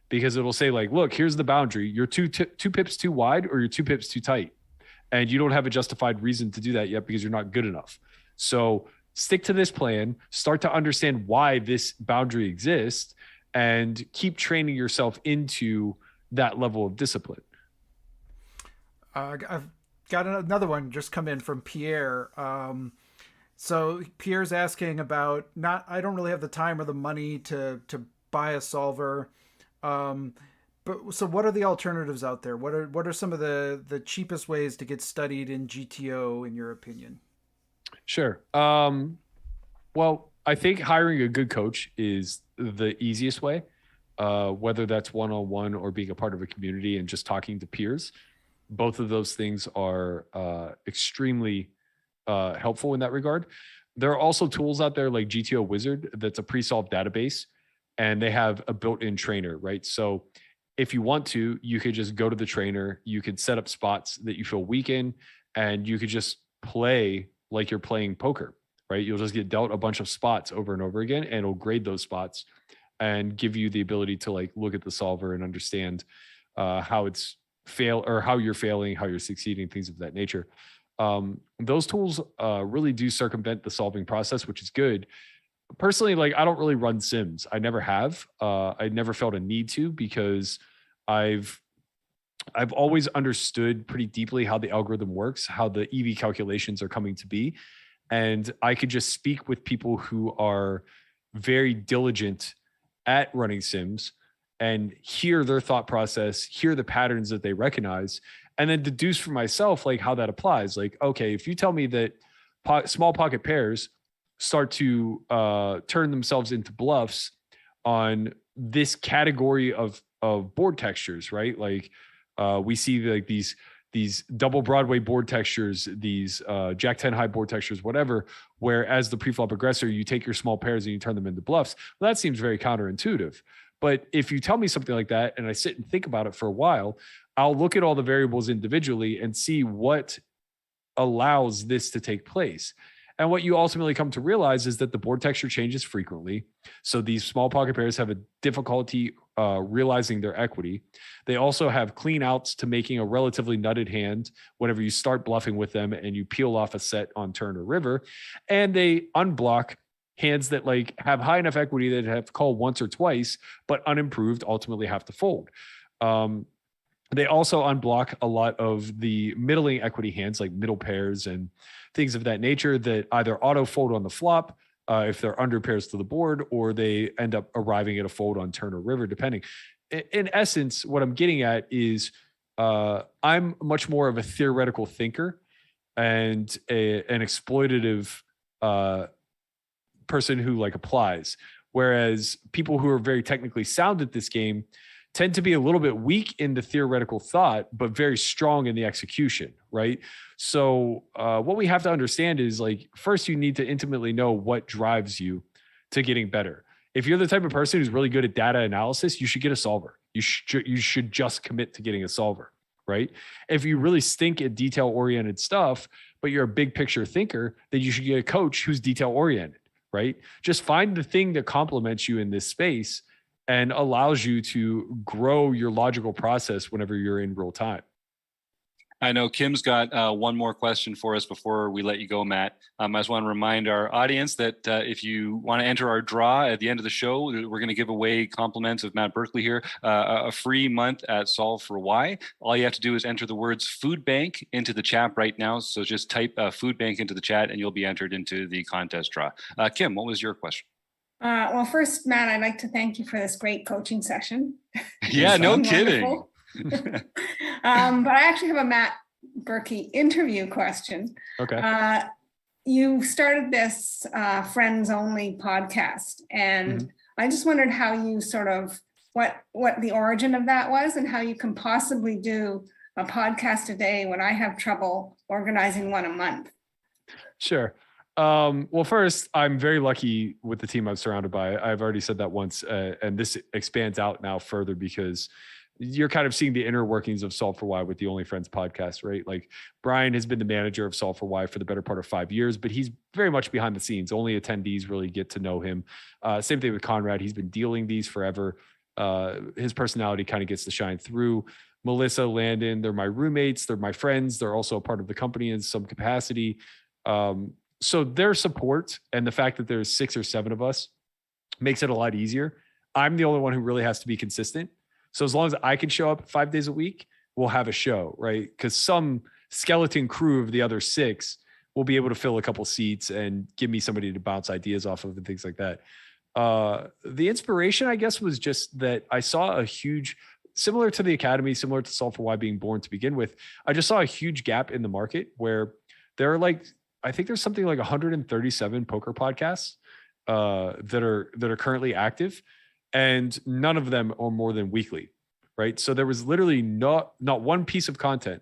because it will say like, look, here's the boundary. You're two pips too wide or you're 2 pips too tight. And you don't have a justified reason to do that yet because you're not good enough. So stick to this plan, start to understand why this boundary exists, and keep training yourself into that level of discipline. I've got another one just come in from Pierre. So Pierre's asking about I don't really have the time or the money to buy a solver. But so what are the alternatives out there? What are some of the cheapest ways to get studied in GTO in your opinion? Sure. Well, I think hiring a good coach is the easiest way, whether that's one-on-one or being a part of a community and just talking to peers. Both of those things are extremely helpful in that regard. There are also tools out there like GTO Wizard that's a pre-solved database, and they have a built-in trainer, right? So if you want to, you could just go to the trainer, you could set up spots that you feel weak in, and you could just play like you're playing poker, right? You'll just get dealt a bunch of spots over and over again, and it'll grade those spots and give you the ability to like look at the solver and understand how it's how you're failing, how you're succeeding, things of that nature. Those tools really do circumvent the solving process, which is good. personally, like, I don't really run sims. I never have. I never felt a need to, because I've always understood pretty deeply how the algorithm works, how the EV calculations are coming to be. And I could just speak with people who are very diligent at running sims and hear their thought process, hear the patterns that they recognize, and then deduce for myself like how that applies. Like, okay, if you tell me that small pocket pairs start to turn themselves into bluffs on this category of board textures, right? Like we see like these double Broadway board textures, these Jack 10 high board textures, whatever, where as the preflop aggressor, you take your small pairs and you turn them into bluffs. Well, that seems very counterintuitive. But if you tell me something like that and I sit and think about it for a while, I'll look at all the variables individually and see what allows this to take place. And what you ultimately come to realize is that the board texture changes frequently. So these small pocket pairs have a difficulty realizing their equity. They also have clean outs to making a relatively nutted hand whenever you start bluffing with them and you peel off a set on turn or river. And they unblock hands that like have high enough equity that have to call once or twice, but unimproved ultimately have to fold. They also unblock a lot of the middling equity hands like middle pairs and things of that nature that either auto fold on the flop if they're under pairs to the board, or they end up arriving at a fold on turn or river, depending. In essence, what I'm getting at is I'm much more of a theoretical thinker and an exploitative person who like applies, whereas people who are very technically sound at this game tend to be a little bit weak in the theoretical thought, but very strong in the execution, right? So what we have to understand is like, first you need to intimately know what drives you to getting better. If you're the type of person who's really good at data analysis, you should get a solver. You should just commit to getting a solver, right? If you really stink at detail-oriented stuff, but you're a big picture thinker, then you should get a coach who's detail-oriented, right? Just find the thing that complements you in this space and allows you to grow your logical process whenever you're in real time. I know Kim's got one more question for us before we let you go, Matt. I just want to remind our audience that if you want to enter our draw at the end of the show, we're going to give away compliments of Matt Berkey here, a free month at Solve for Why. All you have to do is enter the words food bank into the chat right now. So just type food bank into the chat and you'll be entered into the contest draw. Kim, what was your question? Well, first, Matt, I'd like to thank you for this great coaching session. Yeah, no kidding. But I actually have a Matt Berkey interview question. Okay. You started this Friends Only podcast, and I just wondered how you sort of, what the origin of that was and how you can possibly do a podcast a day when I have trouble organizing one a month. Sure. Well, first, I'm very lucky with the team I'm surrounded by. I've already said that once, and this expands out now further because you're kind of seeing the inner workings of Solve for Why with the Only Friends podcast, right? Like Brian has been the manager of Solve for Why for the better part of 5 years, but he's very much behind the scenes. Only attendees really get to know him. Same thing with Conrad. He's been dealing these forever. His personality kind of gets to shine through. Melissa, Landon, they're my roommates. They're my friends. They're also a part of the company in some capacity. So their support and the fact that there's 6 or 7 of us makes it a lot easier. I'm the only one who really has to be consistent. So as long as I can show up 5 days a week, we'll have a show, right? Because some skeleton crew of the other 6 will be able to fill a couple seats and give me somebody to bounce ideas off of and things like that. The inspiration, I guess, was just that I saw a huge, similar to the Academy, similar to Solve for Why being born to begin with, I just saw a huge gap in the market where there are like, I think there's something like 137 poker podcasts that are currently active, and none of them are more than weekly, right? So there was literally not one piece of content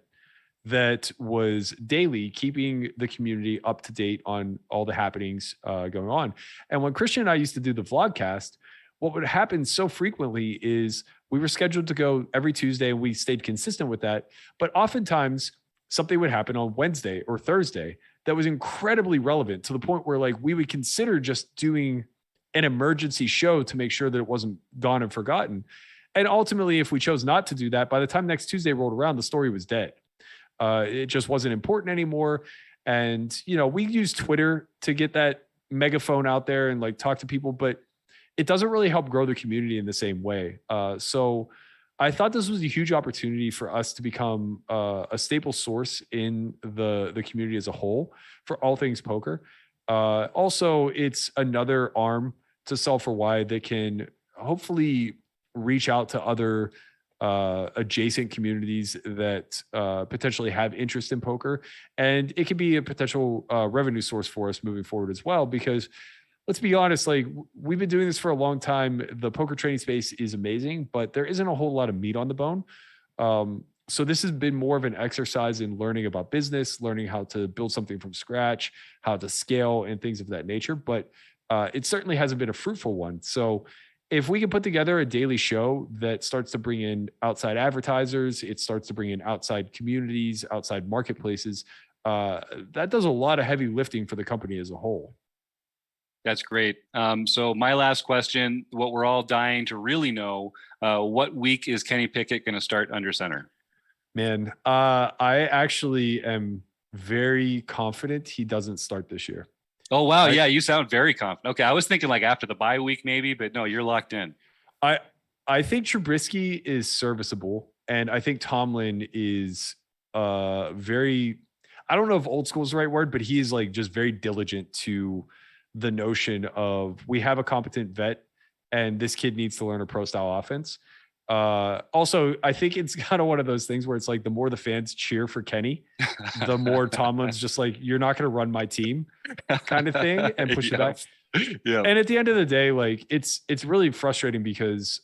that was daily, keeping the community up to date on all the happenings going on. And when Christian and I used to do the vlogcast, what would happen so frequently is we were scheduled to go every Tuesday and we stayed consistent with that. But oftentimes something would happen on Wednesday or Thursday that was incredibly relevant to the point where like we would consider just doing an emergency show to make sure that it wasn't gone and forgotten. And ultimately, if we chose not to do that, by the time next Tuesday rolled around, the story was dead. It just wasn't important anymore. And, you know, we use Twitter to get that megaphone out there and like talk to people, but it doesn't really help grow the community in the same way. So I thought this was a huge opportunity for us to become a staple source in the community as a whole for all things poker. Also, it's another arm to Solve for Why that can hopefully reach out to other adjacent communities that potentially have interest in poker. And it can be a potential revenue source for us moving forward as well, because let's be honest, like we've been doing this for a long time. The poker training space is amazing, but there isn't a whole lot of meat on the bone. So this has been more of an exercise in learning about business, learning how to build something from scratch, how to scale and things of that nature. But it certainly hasn't been a fruitful one. So if we can put together a daily show that starts to bring in outside advertisers, it starts to bring in outside communities, outside marketplaces, that does a lot of heavy lifting for the company as a whole. That's great. So my last question, what we're all dying to really know, what week is Kenny Pickett going to start under center? Man, I actually am very confident he doesn't start this year. Oh, wow. Yeah, you sound very confident. Okay, I was thinking like after the bye week maybe, but no, you're locked in. I think Trubisky is serviceable, and I think Tomlin is very, I don't know if old school is the right word, but he is like just very diligent to the notion of we have a competent vet and this kid needs to learn a pro style offense. Also, I think it's kind of one of those things where it's like the more the fans cheer for Kenny, the more Tomlin's just like, you're not going to run my team kind of thing and push it back. Yeah. And at the end of the day, like it's really frustrating because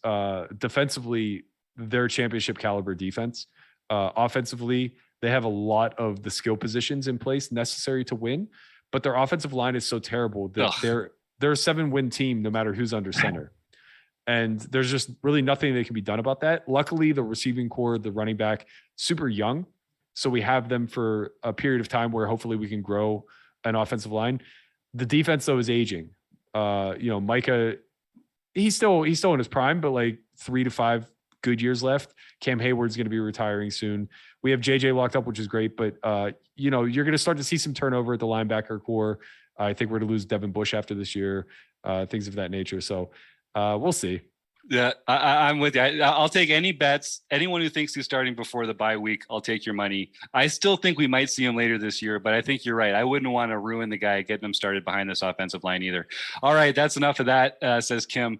defensively, they're a championship caliber defense. Offensively, they have a lot of the skill positions in place necessary to win, but their offensive line is so terrible that they're a 7-win team no matter who's under center. And there's just really nothing that can be done about that. Luckily, the receiving core, the running back, super young. So we have them for a period of time where hopefully we can grow an offensive line. The defense, though, is aging. Micah, he's still in his prime, but like 3 to 5 good years left. Cam Hayward's going to be retiring soon. We have JJ locked up, which is great, but you're going to start to see some turnover at the linebacker core. I think we're going to lose Devin Bush after this year, things of that nature. So we'll see. Yeah, I'm with you. I'll take any bets. Anyone who thinks he's starting before the bye week, I'll take your money. I still think we might see him later this year, but I think you're right. I wouldn't want to ruin the guy getting him started behind this offensive line either. All right, that's enough of that, says Kim.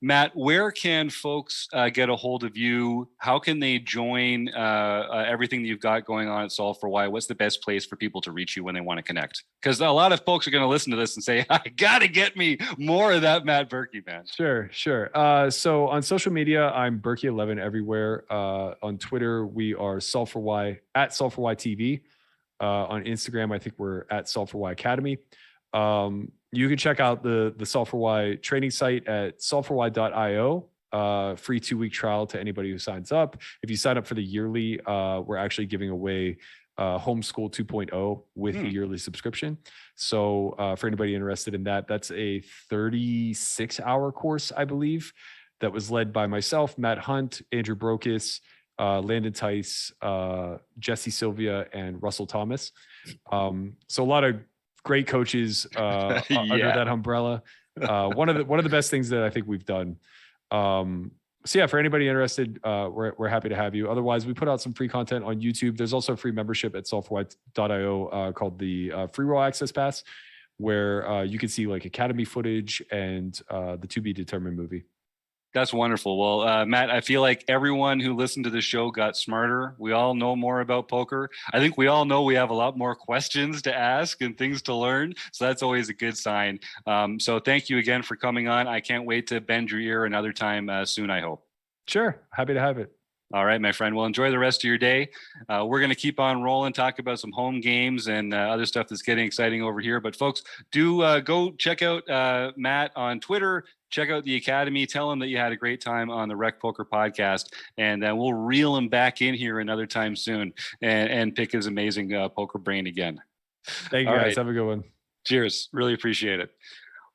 Matt, where can folks get a hold of you? How can they join everything that you've got going on at Solve for Why? What's the best place for people to reach you when they want to connect? Because a lot of folks are going to listen to this and say, I got to get me more of that Matt Berkey, man. Sure. So on social media, I'm Berkey11 everywhere. On Twitter, we are Solve for Why at Solve for Why TV. On Instagram, I think we're at Solve for Why Academy. You can check out the Solve for Why training site at solveforwhy.io. Free 2-week trial to anybody who signs up. If you sign up for the yearly, we're actually giving away Homeschool 2.0 with the yearly subscription. So for anybody interested in that, that's a 36-hour course, I believe, that was led by myself, Matt Hunt, Andrew Brokis, Landon Tice, Jesse Sylvia, and Russell Thomas. So a lot of great coaches under that umbrella. One of the best things that I think we've done. So yeah, for anybody interested, we're happy to have you. Otherwise, we put out some free content on YouTube. There's also a free membership at solveforwhy.io called the Free Roll Access Pass, where you can see like Academy footage and the to be determined movie. That's wonderful. Well, Matt, I feel like everyone who listened to the show got smarter. We all know more about poker. I think we all know we have a lot more questions to ask and things to learn. So that's always a good sign. So thank you again for coming on. I can't wait to bend your ear another time soon, I hope. Sure. Happy to have it. All right, my friend. Well, enjoy the rest of your day. We're going to keep on rolling, talk about some home games and other stuff that's getting exciting over here. But folks, do go check out Matt on Twitter. Check out the Academy. Tell him that you had a great time on the Rec Poker podcast, and we'll reel him back in here another time soon and pick his amazing poker brain again. Thank you, guys. Have a good one. Cheers. Really appreciate it.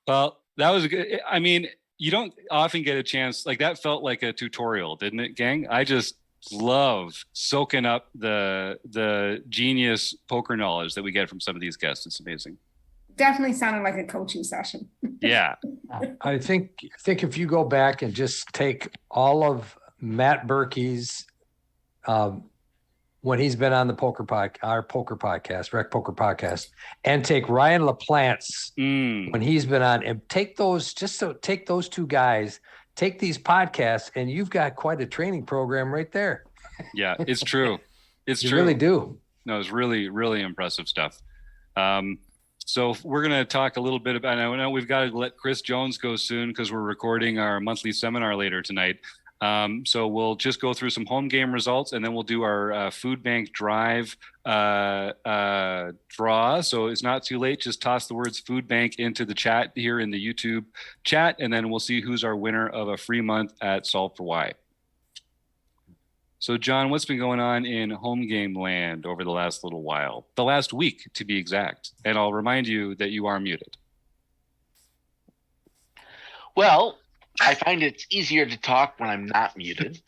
Well, that was good. I mean, you don't often get a chance like that. Felt like a tutorial, didn't it, gang? I just love soaking up the genius poker knowledge that we get from some of these guests. It's amazing. definitely sounded like a coaching session. Yeah. I think if you go back and just take all of Matt Berkey's when he's been on the our poker podcast, Rec Poker Podcast, and take Ryan LaPlante's when he's been on, and take those two guys, take these podcasts, and you've got quite a training program right there. Yeah, it's true. It's you true. really do. No, it's really, really impressive stuff. So we're going to talk a little bit about, I know we've got to let Chris Jones go soon because we're recording our monthly seminar later tonight. So we'll just go through some home game results, and then we'll do our food bank drive draw. So it's not too late. Just toss the words food bank into the chat here in the YouTube chat, and then we'll see who's our winner of a free month at Solve for Why. So John, what's been going on in home game land over the last little while? The last week, to be exact. And I'll remind you that you are muted. Well, I find it's easier to talk when I'm not muted.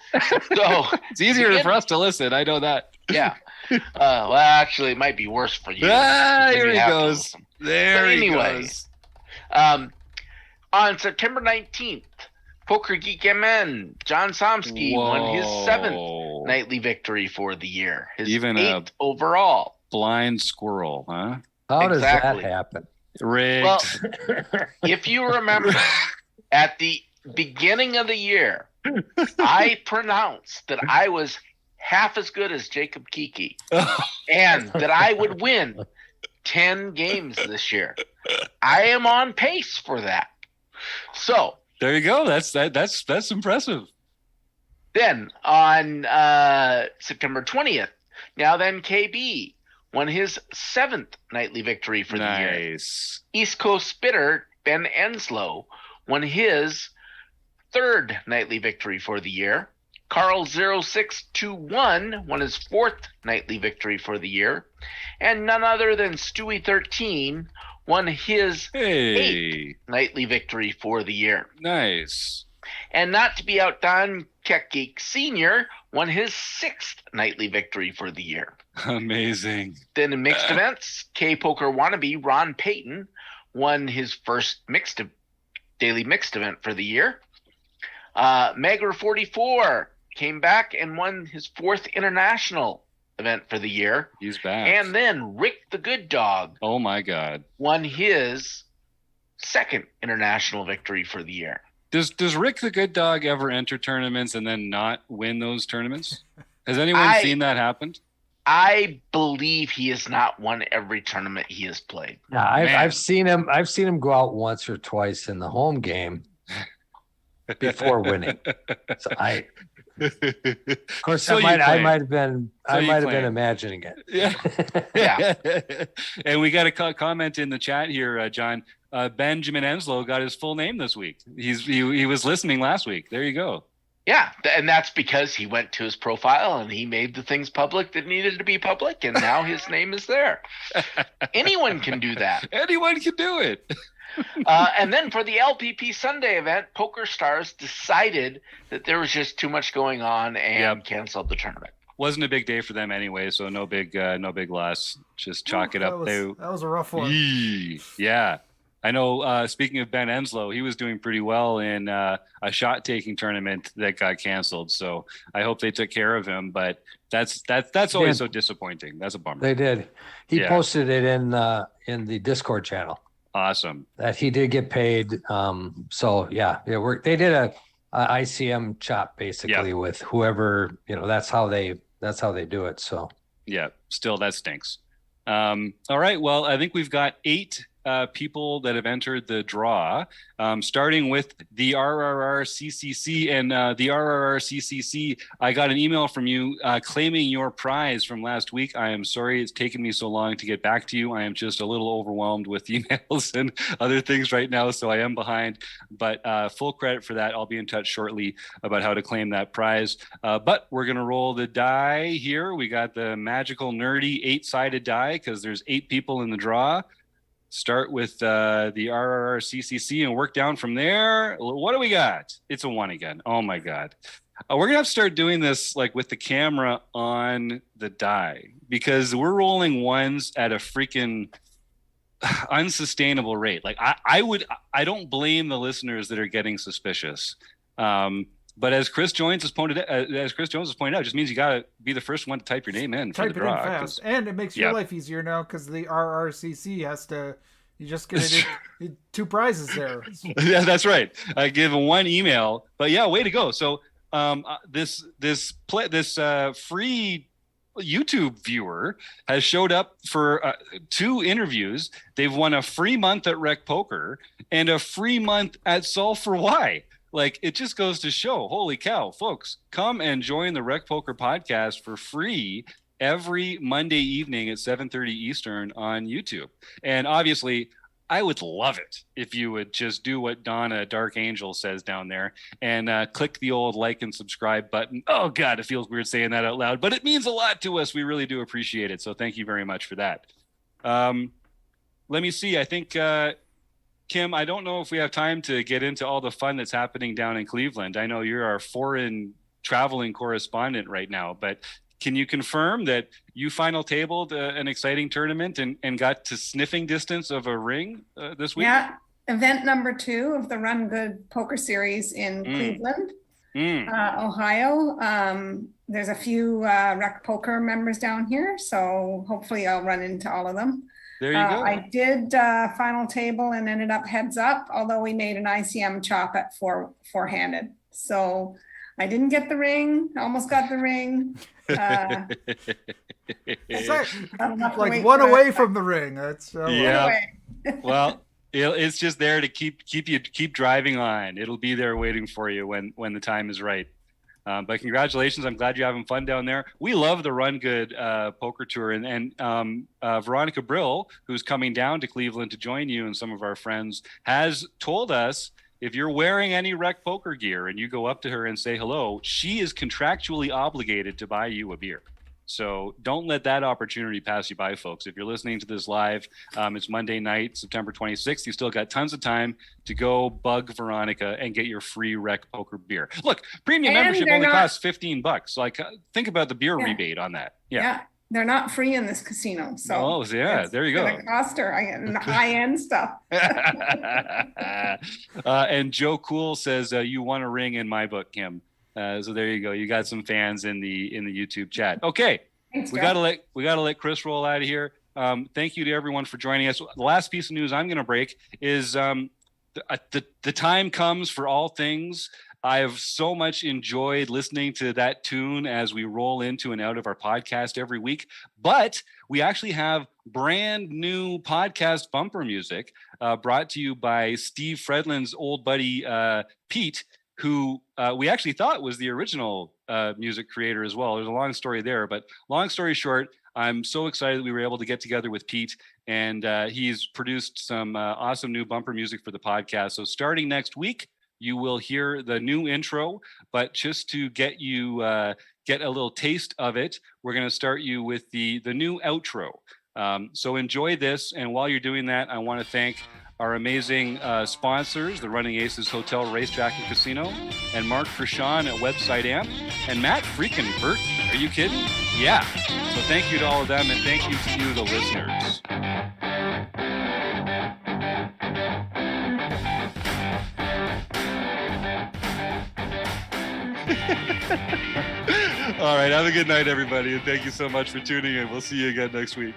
So it's easier for us to listen. I know that. Yeah. Well, actually, it might be worse for you. Here he goes. There he goes. On September 19th, Poker Geek MN, John Somsky won his 7th nightly victory for the year. His Even 8th overall. Blind squirrel, huh? How does that happen? Rigged. Well, if you remember, at the beginning of the year, I pronounced that I was half as good as Jacob Kiki and that I would win 10 games this year. I am on pace for that. So there you go. That's impressive. Then on September 20th, now then KB won his 7th nightly victory for the year. East Coast Spitter Ben Enslow won his 3rd nightly victory for the year. Carl 0621 won his 4th nightly victory for the year. And none other than Stewie 13 won his 8th nightly victory for the year. Nice. And not to be outdone, Keck Geek Sr. won his 6th nightly victory for the year. Amazing. Then in mixed events, K-Poker wannabe Ron Payton won his 1st daily mixed event for the year. Megger 44 came back and won his 4th international event for the year. He's back. And then Rick the Good Dog. Oh my God. Won his 2nd international victory for the year. Does Rick the Good Dog ever enter tournaments and then not win those tournaments? Has anyone seen that happen? I believe he has not won every tournament he has played. Yeah, I've seen him. I've seen him go out once or twice in the home game before winning. So of course, I might have been imagining it. Yeah. And we got a comment in the chat here, John. Benjamin Enslow got his full name this week. He was listening last week. There you go. Yeah, and that's because he went to his profile and he made the things public that needed to be public, and now his name is there. Anyone can do that. Anyone can do it. And then for the LPP Sunday event, Poker Stars decided that there was just too much going on and canceled the tournament. Wasn't a big day for them anyway, so no big loss. Just chalk it up. That was a rough one. Yeah. I know, speaking of Ben Enslow, he was doing pretty well in a shot-taking tournament that got canceled. So I hope they took care of him, but that's always so disappointing. That's a bummer. They did. He posted it in the Discord channel. Awesome. That he did get paid. So they did a ICM chop basically with whoever, that's how they do it. So yeah, still that stinks. All right. Well, I think we've got 8 people that have entered the draw, starting with the RRRCCC. And the RRRCCC, I got an email from you claiming your prize from last week. I am sorry it's taken me so long to get back to you. I am just a little overwhelmed with emails and other things right now, so I am behind. But full credit for that. I'll be in touch shortly about how to claim that prize. But we're going to roll the die here. We got the magical, nerdy 8-sided die because there's 8 people in the draw. Start with the RRRCCC and work down from there. What do we got? It's a 1 again. Oh my God. We're going to have to start doing this like with the camera on the die because we're rolling 1s at a freaking unsustainable rate. Like I don't blame the listeners that are getting suspicious. But as Chris Jones has pointed out, it just means you got to be the first one to type your name in for the draw. Type it in fast, and it makes your life easier now because the RRCC has to. You just get it 2 prizes there. Yeah, that's right. I give 1 email, but yeah, way to go. So this free YouTube viewer has showed up for 2 interviews. They've won a free month at Rec Poker and a free month at Solve for Why. Like, it just goes to show, holy cow, folks, come and join the Rec Poker podcast for free every Monday evening at 7:30 Eastern on YouTube. And obviously, I would love it if you would just do what Donna Dark Angel says down there and click the old like and subscribe button. Oh, God, it feels weird saying that out loud, but it means a lot to us. We really do appreciate it. So thank you very much for that. Let me see. I think... Kim, I don't know if we have time to get into all the fun that's happening down in Cleveland. I know you're our foreign traveling correspondent right now, but can you confirm that you final tabled an exciting tournament and got to sniffing distance of a ring this week? Yeah, event number 2 of the Run Good Poker Series in Cleveland, Ohio. There's a few Rec Poker members down here, so hopefully I'll run into all of them. There you go. I did final table and ended up heads up, although we made an ICM chop at four-handed. So I didn't get the ring, almost got the ring. It's like 1 away from the ring. That's yeah. Well, it's just there to keep driving on. It'll be there waiting for you when the time is right. But congratulations. I'm glad you're having fun down there. We love the Run Good poker tour. And Veronica Brill, who's coming down to Cleveland to join you and some of our friends, has told us if you're wearing any Rec Poker gear and you go up to her and say hello, she is contractually obligated to buy you a beer. So don't let that opportunity pass you by, folks. If you're listening to this live, it's Monday night, September 26th. You still got tons of time to go bug Veronica and get your free Rec Poker beer. Look, premium membership only costs $15. Like, think about the beer rebate on that. Yeah. They're not free in this casino. So there you go. The cost her high-end stuff. And Joe Cool says, you want a ring in my book, Kim. So there you go. You got some fans in the YouTube chat. Okay. Thanks, we gotta let Chris roll out of here. Thank you to everyone for joining us. The last piece of news I'm going to break is the time comes for all things. I have so much enjoyed listening to that tune as we roll into and out of our podcast every week. But we actually have brand new podcast bumper music brought to you by Steve Fredlin's old buddy, Pete, who we actually thought was the original music creator as well. There's a long story there, but long story short, I'm so excited that we were able to get together with Pete, and he's produced some awesome new bumper music for the podcast. So starting next week, you will hear the new intro, but just to get you get a little taste of it, we're going to start you with the new outro. So enjoy this, and while you're doing that, I want to thank our amazing sponsors, the Running Aces Hotel, Racetrack, and Casino, and Mark Frishon at Website Amp, and Matt freaking Berkey. Are you kidding? Yeah. So thank you to all of them, and thank you to you, the listeners. All right. Have a good night, everybody, and thank you so much for tuning in. We'll see you again next week.